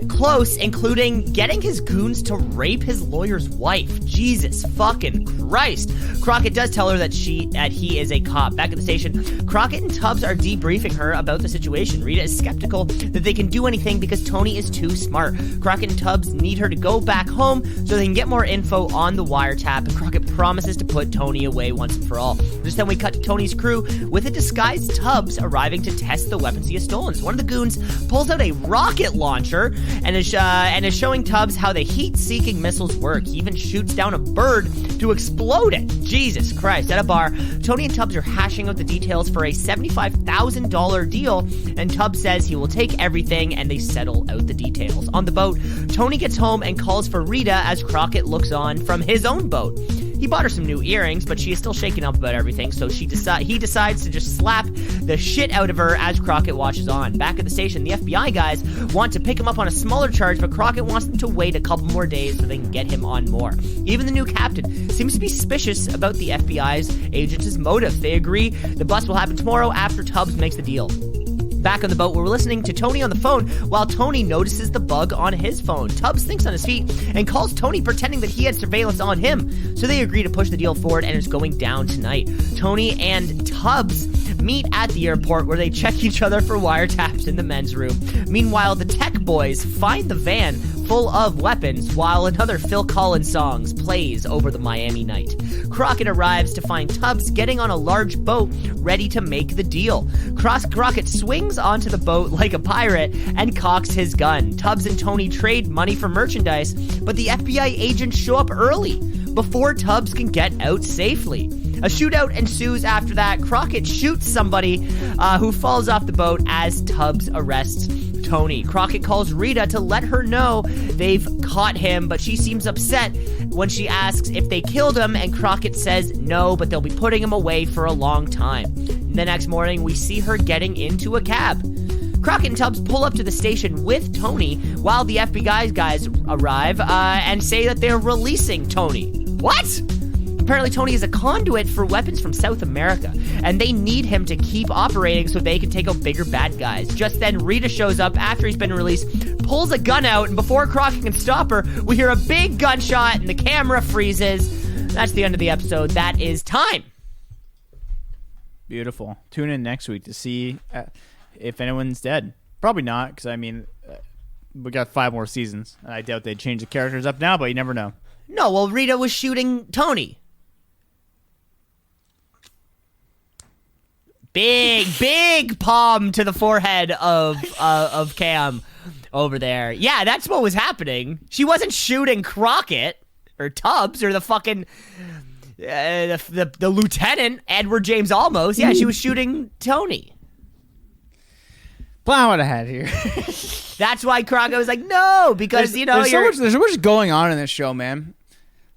close, including getting his goons to rape his lawyer's wife. Jesus fucking Christ. Crockett does tell her that he is a cop. Back at the station, Crockett and Tubbs are debriefing her about the situation. Rita is skeptical that they can do anything because Tony is too smart. Crockett and Tubbs need her to go back home so they can get more info on the wiretap, and Crockett promises to put Tony away once and for all. Just then we cut to Tony's crew with a disguised Tubbs arriving to test the weapons he has stolen. So one of the goons pulls out a rocket launcher and is showing Tubbs how the heat-seeking missiles work. He even shoots down a bird to explode it. Jesus Christ. At a bar, Tony and Tubbs are hashing out the details for a $75,000 deal, and Tubbs says he will take everything, and they settle out the details. On the boat, Tony gets home and calls for Rita as Crockett looks on from his own boat. He bought her some new earrings, but she is still shaken up about everything, so he decides to just slap the shit out of her as Crockett watches on. Back at the station, the FBI guys want to pick him up on a smaller charge, but Crockett wants them to wait a couple more days so they can get him on more. Even the new captain seems to be suspicious about the FBI's agents' motive. They agree the bust will happen tomorrow after Tubbs makes the deal. Back on the boat, we're listening to Tony on the phone while Tony notices the bug on his phone. Tubbs thinks on his feet and calls Tony pretending that he had surveillance on him. So they agree to push the deal forward and it's going down tonight. Tony and Tubbs meet at the airport where they check each other for wiretaps in the men's room. Meanwhile, the tech boys find the van full of weapons while another Phil Collins song plays over the Miami night. Crockett arrives to find Tubbs getting on a large boat ready to make the deal. Crockett swings onto the boat like a pirate and cocks his gun. Tubbs and Tony trade money for merchandise, but the FBI agents show up early before Tubbs can get out safely. A shootout ensues after that. Crockett shoots somebody who falls off the boat as Tubbs arrests Tony. Crockett calls Rita to let her know they've caught him, but she seems upset when she asks if they killed him, and Crockett says no, but they'll be putting him away for a long time. The next morning, we see her getting into a cab. Crockett and Tubbs pull up to the station with Tony while the FBI guys arrive and say that they're releasing Tony. What? Apparently Tony is a conduit for weapons from South America, and they need him to keep operating so they can take out bigger bad guys. Just then, Rita shows up after he's been released, pulls a gun out, and before Crockett can stop her, we hear a big gunshot and the camera freezes. That's the end of the episode. That is time. Beautiful. Tune in next week to see if anyone's dead. Probably not, because, I mean, we got 5 more seasons. I doubt they'd change the characters up now, but you never know. No, well, Rita was shooting Tony. Big palm to the forehead of Cam over there. Yeah, that's what was happening. She wasn't shooting Crockett or Tubbs or the fucking the lieutenant Edward James Olmos. Yeah, she was shooting Tony. Plowing ahead here. That's why Crockett was like, no, because there's so much going on in this show, man.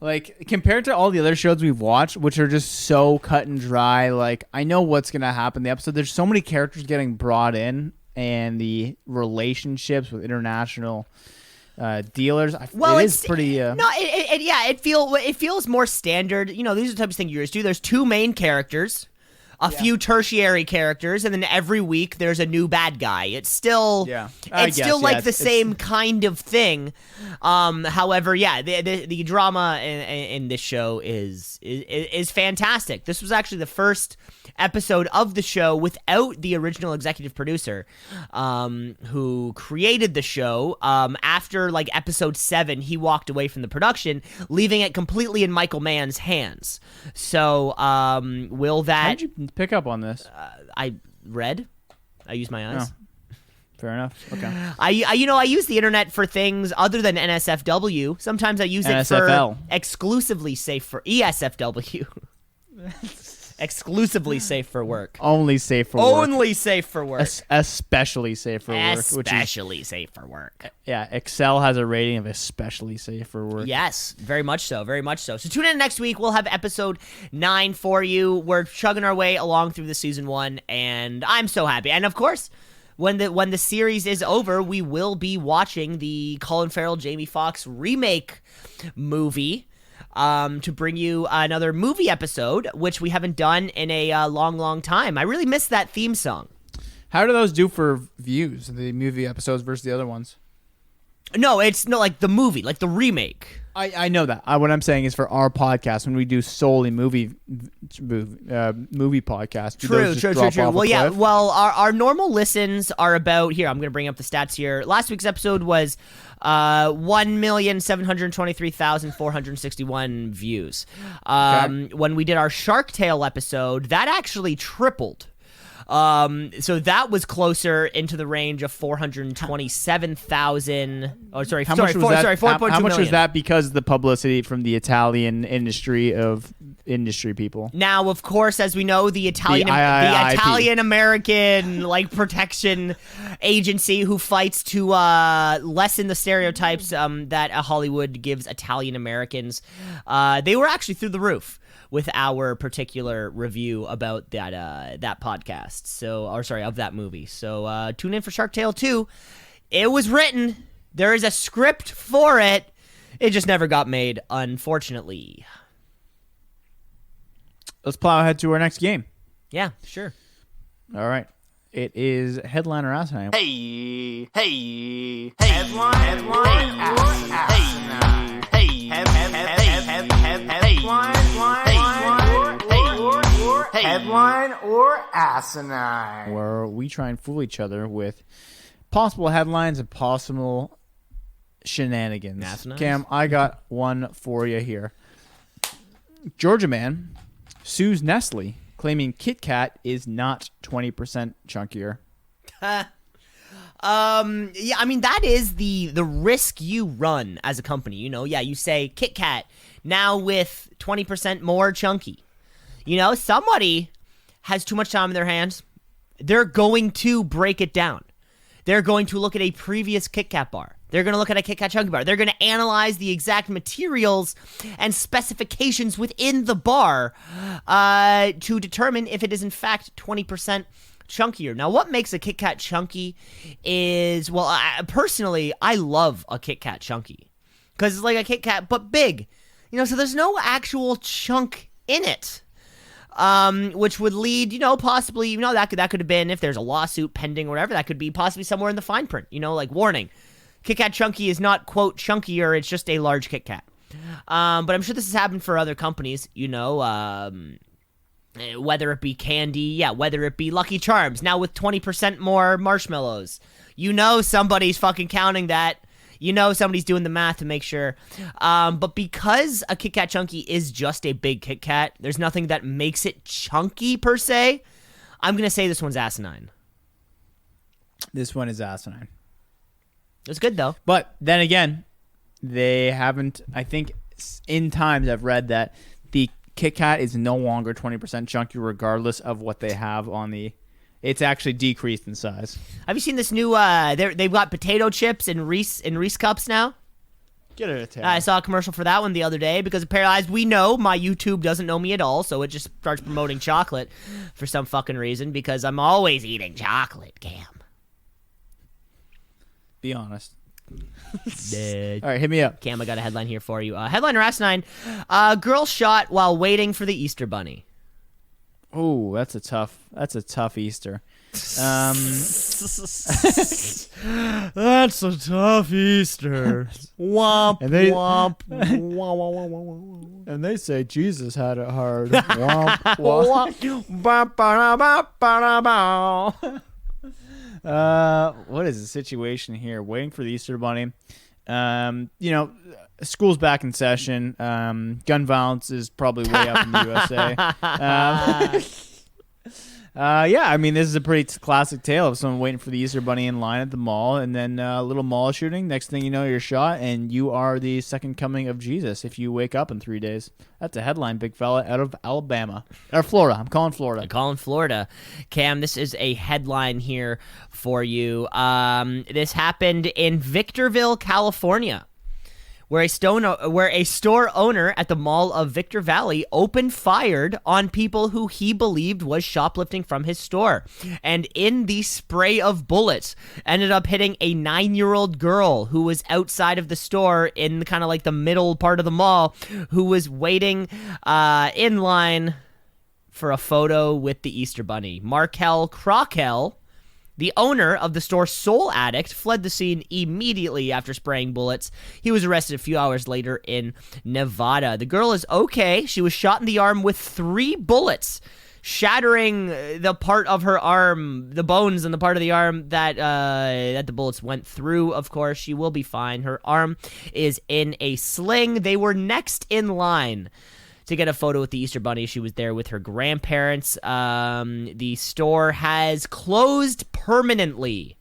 Like, compared to all the other shows we've watched, which are just so cut and dry, like, I know what's going to happen in the episode. There's so many characters getting brought in, and the relationships with international dealers. It feels more standard. You know, these are the types of things you're used to. There's 2 main characters, a few tertiary characters, and then every week there's a new bad guy. It's still the same kind of thing. However, the drama in this show is fantastic. This was actually the first episode of the show without the original executive producer who created the show. After like episode 7, he walked away from the production, leaving it completely in Michael Mann's hands. So will that... How'd you pick up on this? I used my eyes. Oh. Fair enough. Okay. I use the internet for things other than NSFW. Sometimes I use NSFL. it for exclusively safe for ESFW. Exclusively safe for work. Only safe for work. Only safe for work. Especially safe for work. Especially safe for work. Yeah, Excel has a rating of especially safe for work. Yes, very much so, very much so. So tune in next week. We'll have episode 9 for you. We're chugging our way along through the season 1, and I'm so happy. And of course, when the series is over, we will be watching the Colin Farrell, Jamie Foxx remake movie. To bring you another movie episode, which we haven't done in a long time. I really miss that theme song. How do those do for views, the movie episodes versus the other ones? No, it's not like the movie, like the remake. I know that. What I'm saying is for our podcast, when we do solely movie podcast. True. Well, yeah. Well, our normal listens are about here. I'm going to bring up the stats here. Last week's episode was 1,723,461 views. When we did our Shark Tale episode, that actually tripled. So that was closer into the range of 427,000. Oh, sorry. How much was that? 4.2 How much million. was that because of the publicity from the Italian industry of industry people. Now, of course, as we know, the IIIP. Italian American protection agency who fights to lessen the stereotypes that Hollywood gives Italian Americans, they were actually through the roof with our particular review about that podcast. Of that movie. So tune in for Shark Tale 2. It was written. There is a script for it. It just never got made, unfortunately. Let's plow ahead to our next game. Yeah, sure. All right. It is Headline or Asinine. Hey, headline, headline or asinine. Where we try and fool each other with possible headlines and possible shenanigans. Asinines? Cam, I got one for you here. Georgia man sues Nestle, claiming Kit Kat is not 20% chunkier. Yeah, I mean, that is the risk you run as a company. You say Kit Kat now with 20% more chunky. Somebody has too much time in their hands. They're going to break it down. They're going to look at a previous Kit Kat bar. They're going to look at a Kit Kat chunky bar. They're going to analyze the exact materials and specifications within the bar to determine if it is in fact 20% chunkier. Now, what makes a Kit Kat chunky is, personally, I love a Kit Kat chunky because it's like a Kit Kat but big. So there's no actual chunk in it. Which would lead, possibly, that could have been, if there's a lawsuit pending or whatever, that could be possibly somewhere in the fine print, like warning. Kit Kat chunky is not, quote, chunkier, it's just a large Kit Kat. But I'm sure this has happened for other companies, whether it be candy, whether it be Lucky Charms, now with 20% more marshmallows. Somebody's fucking counting that. Somebody's doing the math to make sure. But because a Kit Kat chunky is just a big Kit Kat, there's nothing that makes it chunky per se. I'm going to say this one's asinine. This one is asinine. It's good, though. But then again, they haven't, I think in times I've read that the Kit Kat is no longer 20% chunky regardless of what they have on the... It's actually decreased in size. Have you seen this new, they've got potato chips in Reese cups now? Get it a tail. I saw a commercial for that one the other day because apparently, as we know, my YouTube doesn't know me at all, so it just starts promoting chocolate for some fucking reason because I'm always eating chocolate, Cam. Be honest. All right, hit me up. Cam, I got a headline here for you. Headline or asinine, girl shot while waiting for the Easter Bunny. Oh, that's a tough Easter. That's a tough Easter. Womp, womp. And they say Jesus had it hard. Womp, womp. What is the situation here? Waiting for the Easter Bunny. School's back in session. Gun violence is probably way up in the USA. I mean, this is a pretty classic tale of someone waiting for the Easter Bunny in line at the mall, and then a little mall shooting. Next thing you know, you're shot, and you are the second coming of Jesus if you wake up in 3 days. That's a headline, big fella, out of Alabama. Or Florida. I'm calling Florida. Cam, this is a headline here for you. This happened in Victorville, California, where a store owner at the Mall of Victor Valley opened fired on people who he believed was shoplifting from his store. And in the spray of bullets, ended up hitting a 9-year-old girl who was outside of the store in kind of like the middle part of the mall, who was waiting in line for a photo with the Easter Bunny. Markel Crockel, the owner of the store Soul Addict, fled the scene immediately after spraying bullets. He was arrested a few hours later in Nevada. The girl is okay. She was shot in the arm with 3 bullets, shattering the part of her arm, the bones in the part of the arm that the bullets went through. Of course, she will be fine. Her arm is in a sling. They were next in line to get a photo with the Easter Bunny. She was there with her grandparents. The store has closed permanently.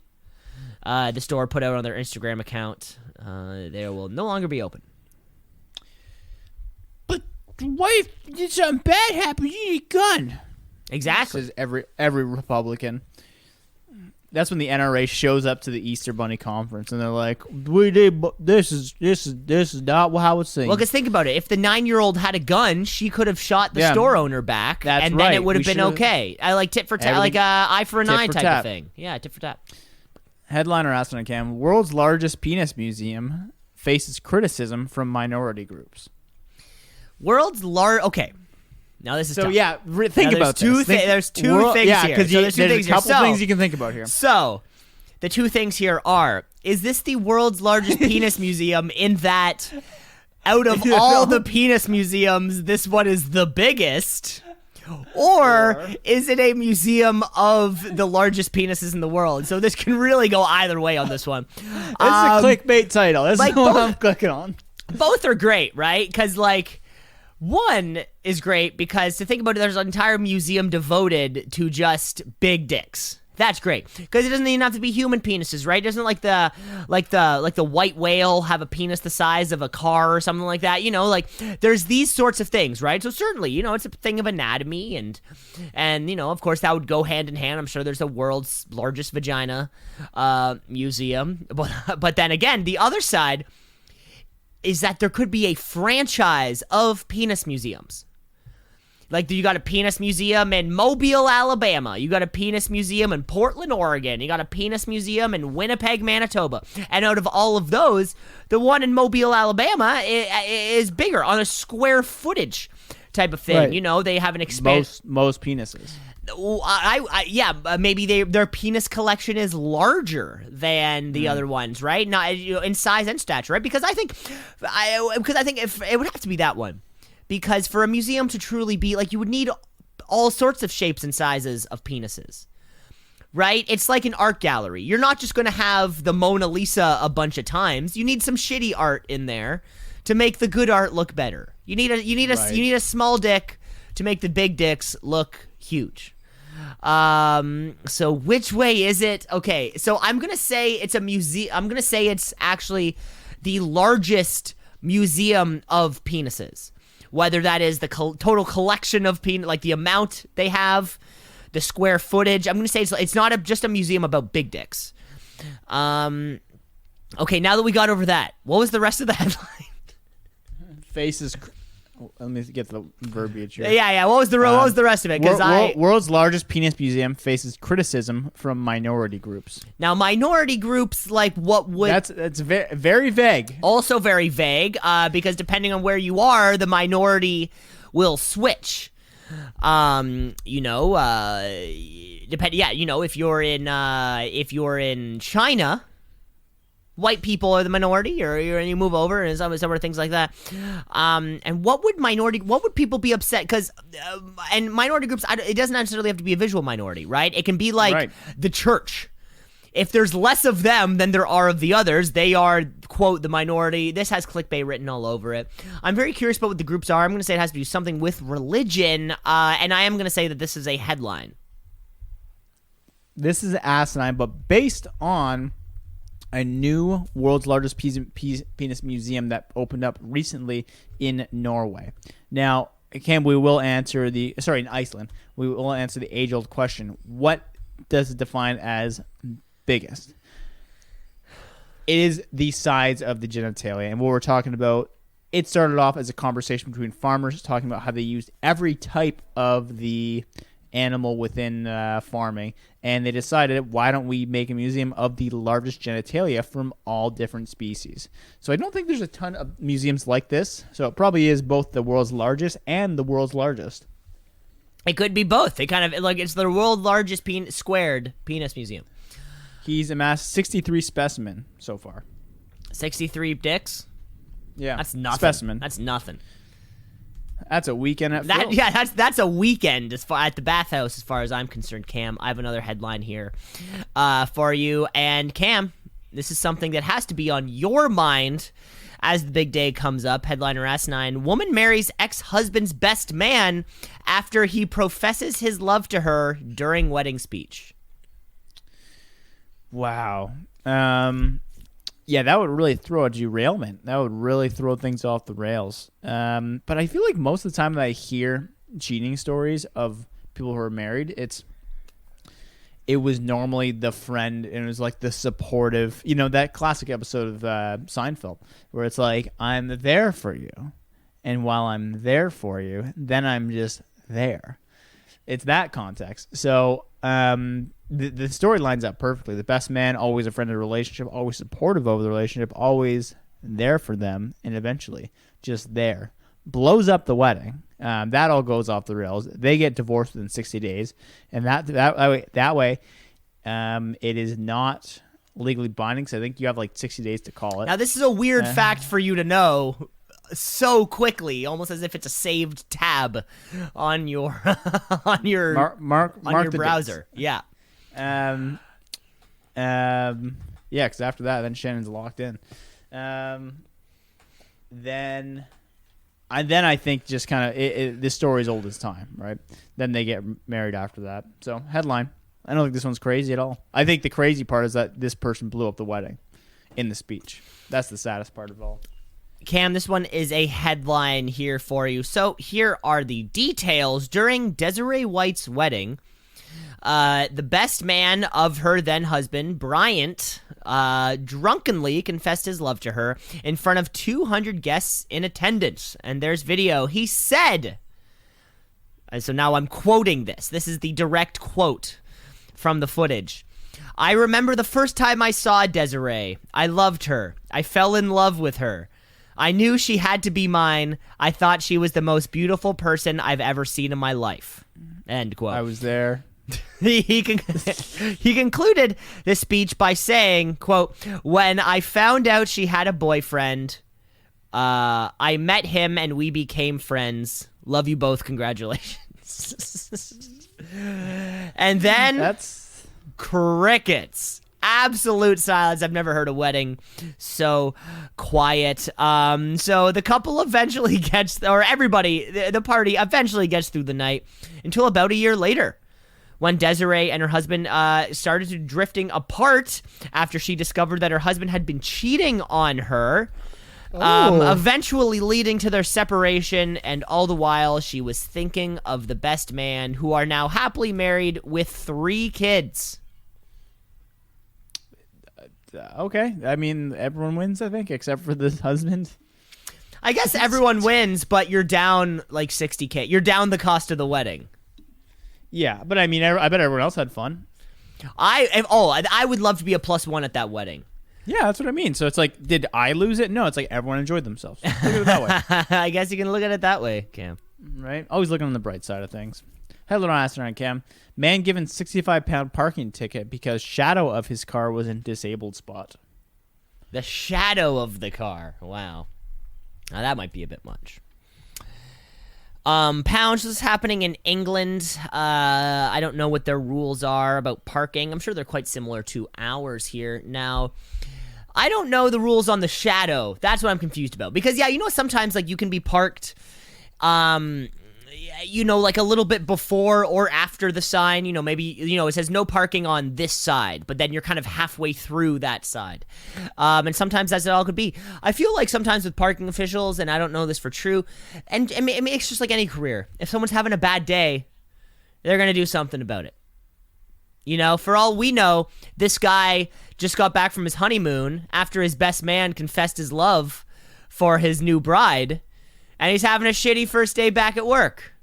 The store put out on their Instagram account. They will no longer be open. But wife did something bad happen, you need a gun. Exactly. Says every Republican. That's when the NRA shows up to the Easter Bunny conference, and they're like, "This is not how it seems." Well, because think about it. If the 9-year-old had a gun, she could have shot the store owner back, and then it would have been okay. I like tit for tat, like eye for an eye type of thing. Yeah, tit for tat. Headliner Asinine Cam: World's largest penis museum faces criticism from minority groups. Okay. Now this is so tough. Yeah. Think about this. There's two things yeah, here. Because there's a couple things you can think about here. So, the two things here are: is this the world's largest penis museum? In that, out of all the penis museums, this one is the biggest. Or is it a museum of the largest penises in the world? So this can really go either way on this one. This is a clickbait title. This is what I'm clicking on. Both are great, right? Because one is great because to think about it, there's an entire museum devoted to just big dicks. That's great because it doesn't even have to be human penises, right? Doesn't like the white whale have a penis the size of a car or something like that? There's these sorts of things, right? So certainly, it's a thing of anatomy and of course that would go hand in hand. I'm sure there's the world's largest vagina museum, but then again, the other side is that there could be a franchise of penis museums. Like, you got a penis museum in Mobile, Alabama. You got a penis museum in Portland, Oregon. You got a penis museum in Winnipeg, Manitoba. And out of all of those, the one in Mobile, Alabama is bigger on a square footage type of thing. Right. They have an expanded... Most penises. Maybe their penis collection is larger than the other ones, right? Not in size and stature, right? Because I think if it would have to be that one, because for a museum to truly be you would need all sorts of shapes and sizes of penises, right? It's like an art gallery. You're not just going to have the Mona Lisa a bunch of times. You need some shitty art in there to make the good art look better. You need a small dick to make the big dicks look huge. So which way is it? Okay, so I'm gonna say it's a museum. I'm gonna say it's actually the largest museum of penises. Whether that is the total collection of penis, like the amount they have, the square footage. I'm gonna say it's not just a museum about big dicks. Okay, now that we got over that, what was the rest of the headline? Faces. Let me get the verbiage here. Yeah. What was the rest of it? Because world's largest penis museum faces criticism from minority groups. Now, minority groups, what would... That's very, very vague. Also very vague, because depending on where you are, the minority will switch. If you're in China, white people are the minority, or you move over and some sort of things like that. And what would people be upset? Because and minority groups, it doesn't necessarily have to be a visual minority, right? It can be the church. If there's less of them than there are of the others, they are, quote, the minority. This has clickbait written all over it. I'm very curious about what the groups are. I'm going to say it has to do something with religion, and I am going to say that this is a headline. This is asinine, but based on a new world's largest penis museum that opened up recently in Norway. Now, Cam, in Iceland, we will answer the age-old question: what does it define as biggest? It is the size of the genitalia, and what we're talking about. It started off as a conversation between farmers talking about how they used every type of the animal within farming, and they decided, why don't we make a museum of the largest genitalia from all different species? So I don't think there's a ton of museums like this, so it probably is both the world's largest and the world's largest. It could be both. It kind of it's the world's largest squared penis museum. He's amassed 63 specimen so far. 63 dicks? Yeah. That's nothing. Specimen. That's nothing. That's a weekend at Phil's. Yeah, that's a weekend at the bathhouse as far as I'm concerned, Cam. I have another headline here for you. And Cam, this is something that has to be on your mind as the big day comes up. Headliner Asinine: woman marries ex-husband's best man after he professes his love to her during wedding speech. Wow. Yeah, that would really throw a derailment. That would really throw things off the rails. But I feel like most of the time that I hear cheating stories of people who are married, it was normally the friend, and it was like the supportive, that classic episode of Seinfeld where it's like, I'm there for you. And while I'm there for you, then I'm just there. It's that context. So the story lines up perfectly. The best man, always a friend of the relationship, always supportive of the relationship, always there for them, and eventually just there. Blows up the wedding. That all goes off the rails. They get divorced within 60 days, and that way, it is not legally binding. So I think you have like 60 days to call it. Now this is a weird fact for you to know so quickly, almost as if it's a saved tab on your on your browser. Dates. Yeah. Yeah, because after that, then Shannon's locked in. Then I think just kind of this story is old as time, right? Then they get married after that. So headline. I don't think this one's crazy at all. I think the crazy part is that this person blew up the wedding in the speech. That's the saddest part of all. Cam, this one is a headline here for you. So here are the details. During Desiree White's wedding, the best man of her then husband, Bryant, drunkenly confessed his love to her in front of 200 guests in attendance. And there's video. He said, and so now I'm quoting this. This is the direct quote from the footage. I remember the first time I saw Desiree. I loved her. I fell in love with her. I knew she had to be mine. I thought she was the most beautiful person I've ever seen in my life. End quote. I was there. He concluded this speech by saying, quote, when I found out she had a boyfriend, I met him and we became friends. Love you both. Congratulations. And then that's crickets. Absolute silence. I've never heard a wedding so quiet. So the couple eventually gets, or everybody, the party eventually gets through the night until about a year later, when Desiree and her husband started drifting apart after she discovered that her husband had been cheating on her, eventually leading to their separation. And all the while, she was thinking of the best man, who are now happily married with 3 kids. Okay. I mean, everyone wins, I think, except for the husband. I guess everyone wins, but you're down like $60K. You're down the cost of the wedding. Yeah, but I mean, I bet everyone else had fun. I would love to be a +1 at that wedding. Yeah, that's what I mean. So it's like, did I lose it? No, it's like everyone enjoyed themselves. Look at it that way. I guess you can look at it that way, Cam. Right? Always looking on the bright side of things. Hello, Asinine, Cam. Man given £65 parking ticket because shadow of his car was in disabled spot. The shadow of the car. Wow. Now that might be a bit much. Pounds, this is happening in England. I don't know what their rules are about parking. I'm sure they're quite similar to ours here. Now, I don't know the rules on the shadow. That's what I'm confused about. Because, yeah, sometimes, like, you can be parked, like a little bit before or after the sign, maybe, it says no parking on this side, but then you're kind of halfway through that side. And sometimes that's all it could be. I feel like sometimes with parking officials, and I don't know this for true, and it's just like any career. If someone's having a bad day, they're going to do something about it. For all we know, this guy just got back from his honeymoon after his best man confessed his love for his new bride, and he's having a shitty first day back at work.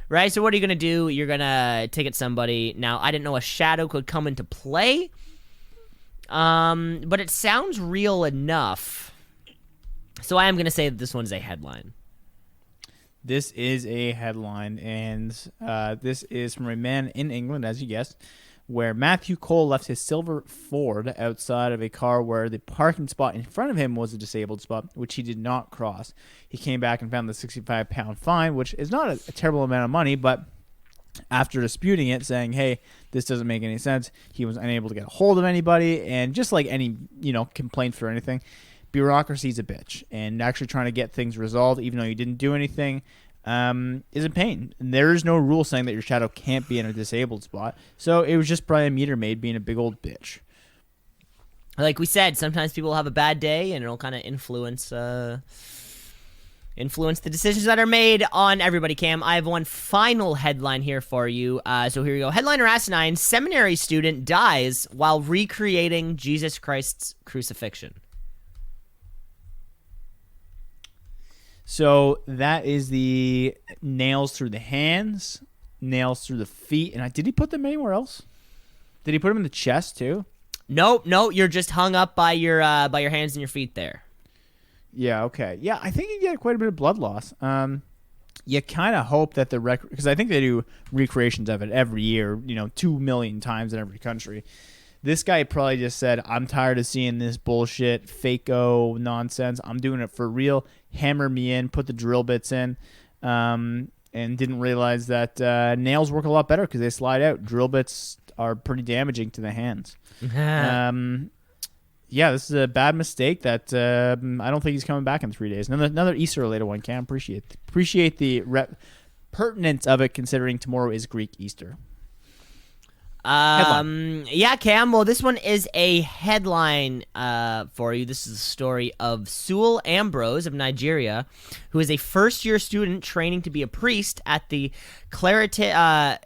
Right? So what are you going to do? You're going to ticket somebody. Now, I didn't know a shadow could come into play. But it sounds real enough. So I am going to say that this one's a headline. This is a headline, and this is from a man in England, as you guessed, where Matthew Cole left his silver Ford outside of a car where the parking spot in front of him was a disabled spot, which he did not cross. He came back and found the £65 fine, which is not a terrible amount of money, but after disputing it, saying, hey, this doesn't make any sense, he was unable to get a hold of anybody, and just like any, complaint for anything, bureaucracy's a bitch, and actually trying to get things resolved, even though you didn't do anything, is a pain. And there is no rule saying that your shadow can't be in a disabled spot. So it was just probably a meter maid being a big old bitch. Like we said, sometimes people have a bad day, and it'll kind of influence the decisions that are made on everybody. Cam, I have one final headline here for you. So here we go. Headliner Asinine, seminary student dies while recreating Jesus Christ's crucifixion. So that is the nails through the hands, nails through the feet. And did he put them anywhere else? Did he put them in the chest too? No, you're just hung up by your hands and your feet there. Yeah, okay. Yeah, I think you get quite a bit of blood loss. You kind of hope that because I think they do recreations of it every year, 2 million times in every country. This guy probably just said, I'm tired of seeing this bullshit, fake-o nonsense. I'm doing it for real. Hammer me in, put the drill bits in, and didn't realize that nails work a lot better because they slide out. Drill bits are pretty damaging to the hands. Yeah, this is a bad mistake that I don't think he's coming back in 3 days. Another Easter-related one. Cam, appreciate the pertinence of it, considering tomorrow is Greek Easter. Yeah, Cam. Well, this one is a headline for you. This is the story of Sewell Ambrose of Nigeria, who is a first-year student training to be a priest at the Claretian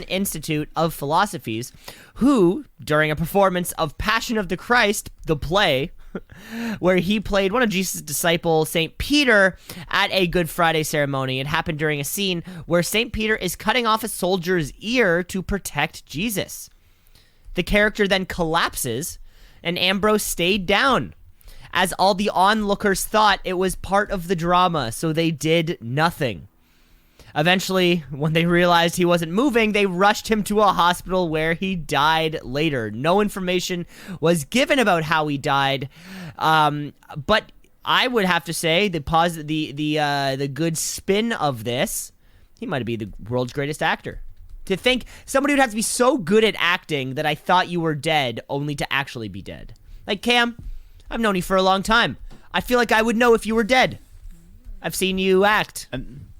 Institute of Philosophies, who, during a performance of Passion of the Christ, the play, where he played one of Jesus' disciples, St. Peter, at a Good Friday ceremony. It happened during a scene where St. Peter is cutting off a soldier's ear to protect Jesus. The character then collapses, and Ambrose stayed down, as all the onlookers thought it was part of the drama, so they did nothing. Eventually, when they realized he wasn't moving, they rushed him to a hospital where he died later. No information was given about how he died, but I would have to say the good spin of this, he might be the world's greatest actor. To think somebody would have to be so good at acting that I thought you were dead, only to actually be dead. Like, Cam, I've known you for a long time. I feel like I would know if you were dead. I've seen you act.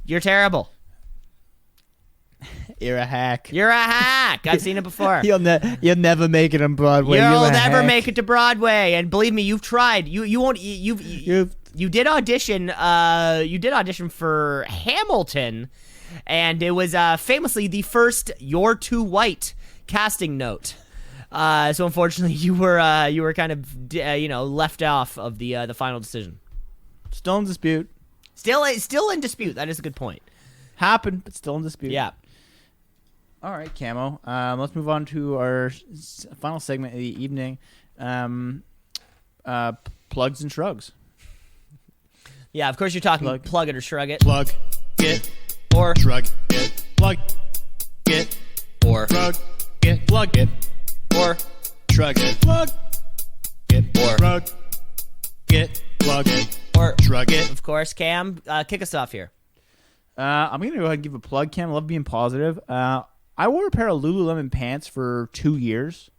You're terrible. You're a hack. You're a hack. I've seen it before. You'll never make it on Broadway. You'll never make it to Broadway. And believe me, you've tried. You won't. You did audition. You did audition for Hamilton, and it was famously the first "You're Too White" casting note. So unfortunately, you were kind of left off of the final decision. Still in dispute. Still in dispute. That is a good point. Happened, but still in dispute. Yeah. All right, Camo. Let's move on to our final segment of the evening. Plugs and shrugs. Yeah, of course you're talking plug it or shrug it. Plug it or shrug it. Plug it or shrug it. Plug it or shrug it. Plug it or shrug it. Plug it or shrug it. Of course, Cam, kick us off here. I'm going to go ahead and give a plug, Cam. I love being positive. I wore a pair of Lululemon pants for 2 years,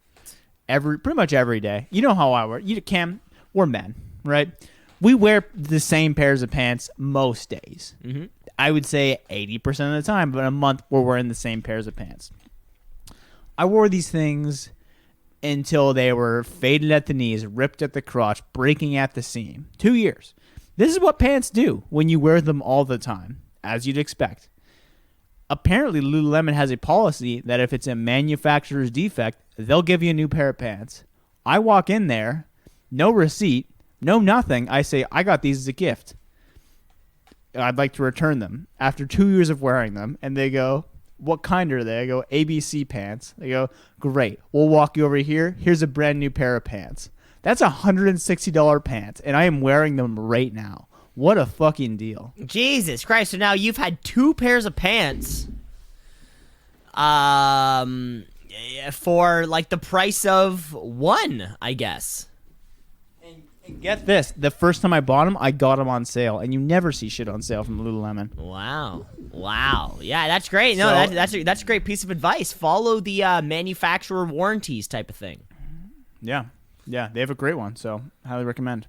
pretty much every day. You know how I wear. Cam, we're men, right? We wear the same pairs of pants most days. Mm-hmm. I would say 80% of the time, but in a month we're wearing the same pairs of pants. I wore these things until they were faded at the knees, ripped at the crotch, breaking at the seam. 2 years. This is what pants do when you wear them all the time, as you'd expect. Apparently, Lululemon has a policy that if it's a manufacturer's defect, they'll give you a new pair of pants. I walk in there, no receipt, no nothing. I say, I got these as a gift. I'd like to return them after 2 years of wearing them. And they go, what kind are they? I go, ABC pants. They go, great. We'll walk you over here. Here's a brand new pair of pants. That's $160 pants, and I am wearing them right now. What a fucking deal. Jesus Christ. So now you've had 2 pairs of pants for like the price of one, I guess. And get this. The first time I bought them, I got them on sale, and you never see shit on sale from Lululemon. Wow. Yeah, that's great. No, that's a great piece of advice. Follow the manufacturer warranties type of thing. Yeah, they have a great one, so highly recommend.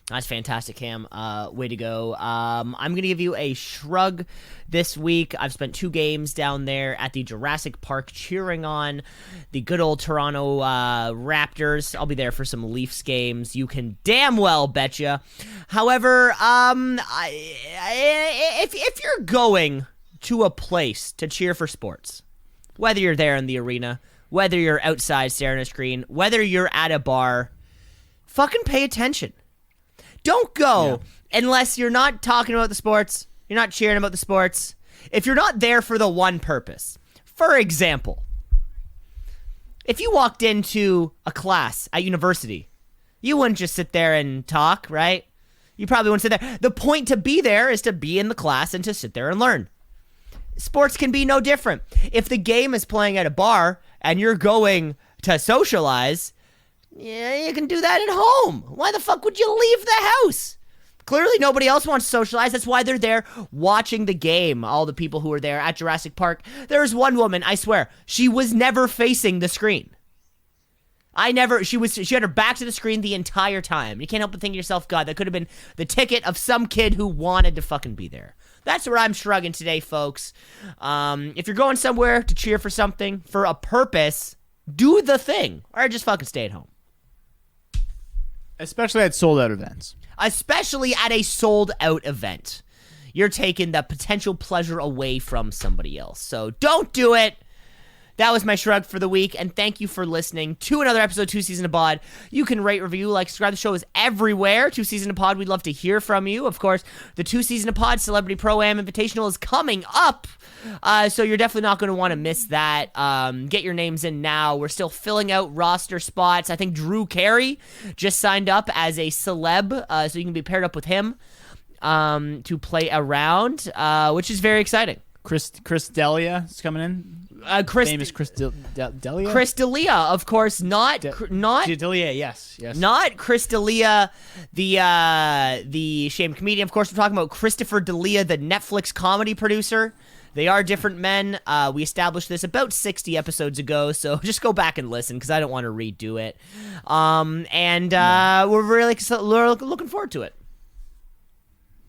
That's fantastic, Cam. Way to go. I'm going to give you a shrug this week. I've spent 2 games down there at the Jurassic Park cheering on the good old Toronto Raptors. I'll be there for some Leafs games. You can damn well betcha. However, if you're going to a place to cheer for sports, whether you're there in the arena, whether you're outside staring at a screen, whether you're at a bar, fucking pay attention. Don't go unless you're not talking about the sports, you're not cheering about the sports, if you're not there for the one purpose. For example, if you walked into a class at university, you wouldn't just sit there and talk, right? You probably wouldn't sit there. The point to be there is to be in the class and to sit there and learn. Sports can be no different. If the game is playing at a bar and you're going to socialize, yeah, you can do that at home. Why the fuck would you leave the house? Clearly nobody else wants to socialize. That's why they're there watching the game. All the people who were there at Jurassic Park. There was one woman, I swear, she was never facing the screen. She had her back to the screen the entire time. You can't help but think to yourself, God, that could have been the ticket of some kid who wanted to fucking be there. That's where I'm shrugging today, folks. If you're going somewhere to cheer for something, for a purpose, do the thing. Or just fucking stay at home. Especially at sold-out events. Especially at a sold-out event. You're taking the potential pleasure away from somebody else. So don't do it. That was my shrug for the week, and thank you for listening to another episode of Two Season a Pod. You can rate, review, like, subscribe. The show is everywhere. Two Season a Pod, we'd love to hear from you. Of course, the Two Season a Pod Celebrity Pro-Am Invitational is coming up, so you're definitely not going to want to miss that. Get your names in now. We're still filling out roster spots. I think Drew Carey just signed up as a celeb, so you can be paired up with him to play around, which is very exciting. Chris D'Elia is coming in. Famous Chris D'Elia? Chris D'Elia, of course, not D'Elia, yes. Not Chris D'Elia, the shamed comedian. Of course, we're talking about Christopher D'Elia, the Netflix comedy producer. They are different men. We established this about 60 episodes ago, so just go back and listen because I don't want to redo it. We're really looking forward to it.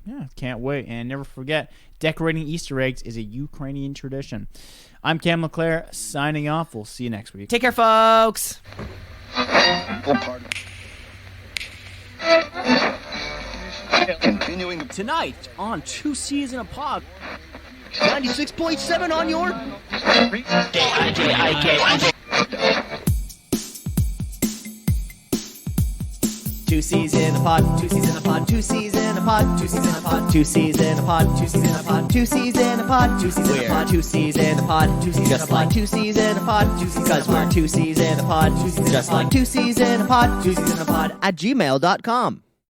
Yeah, can't wait. And never forget, decorating Easter eggs is a Ukrainian tradition. I'm Cam LeClaire, signing off. We'll see you next week. Take care, folks. Continuing tonight on Two Season a Pod. 96.7 on your... Two season a pod, two season a pod, two season a pod, two season a pod, two season a pod, two season a pod, two season a pod, two season a pod, two season a pod, two season a pod, two season a pod, because we're two season a pod, just like two season a pod, two season a pod at gmail.com.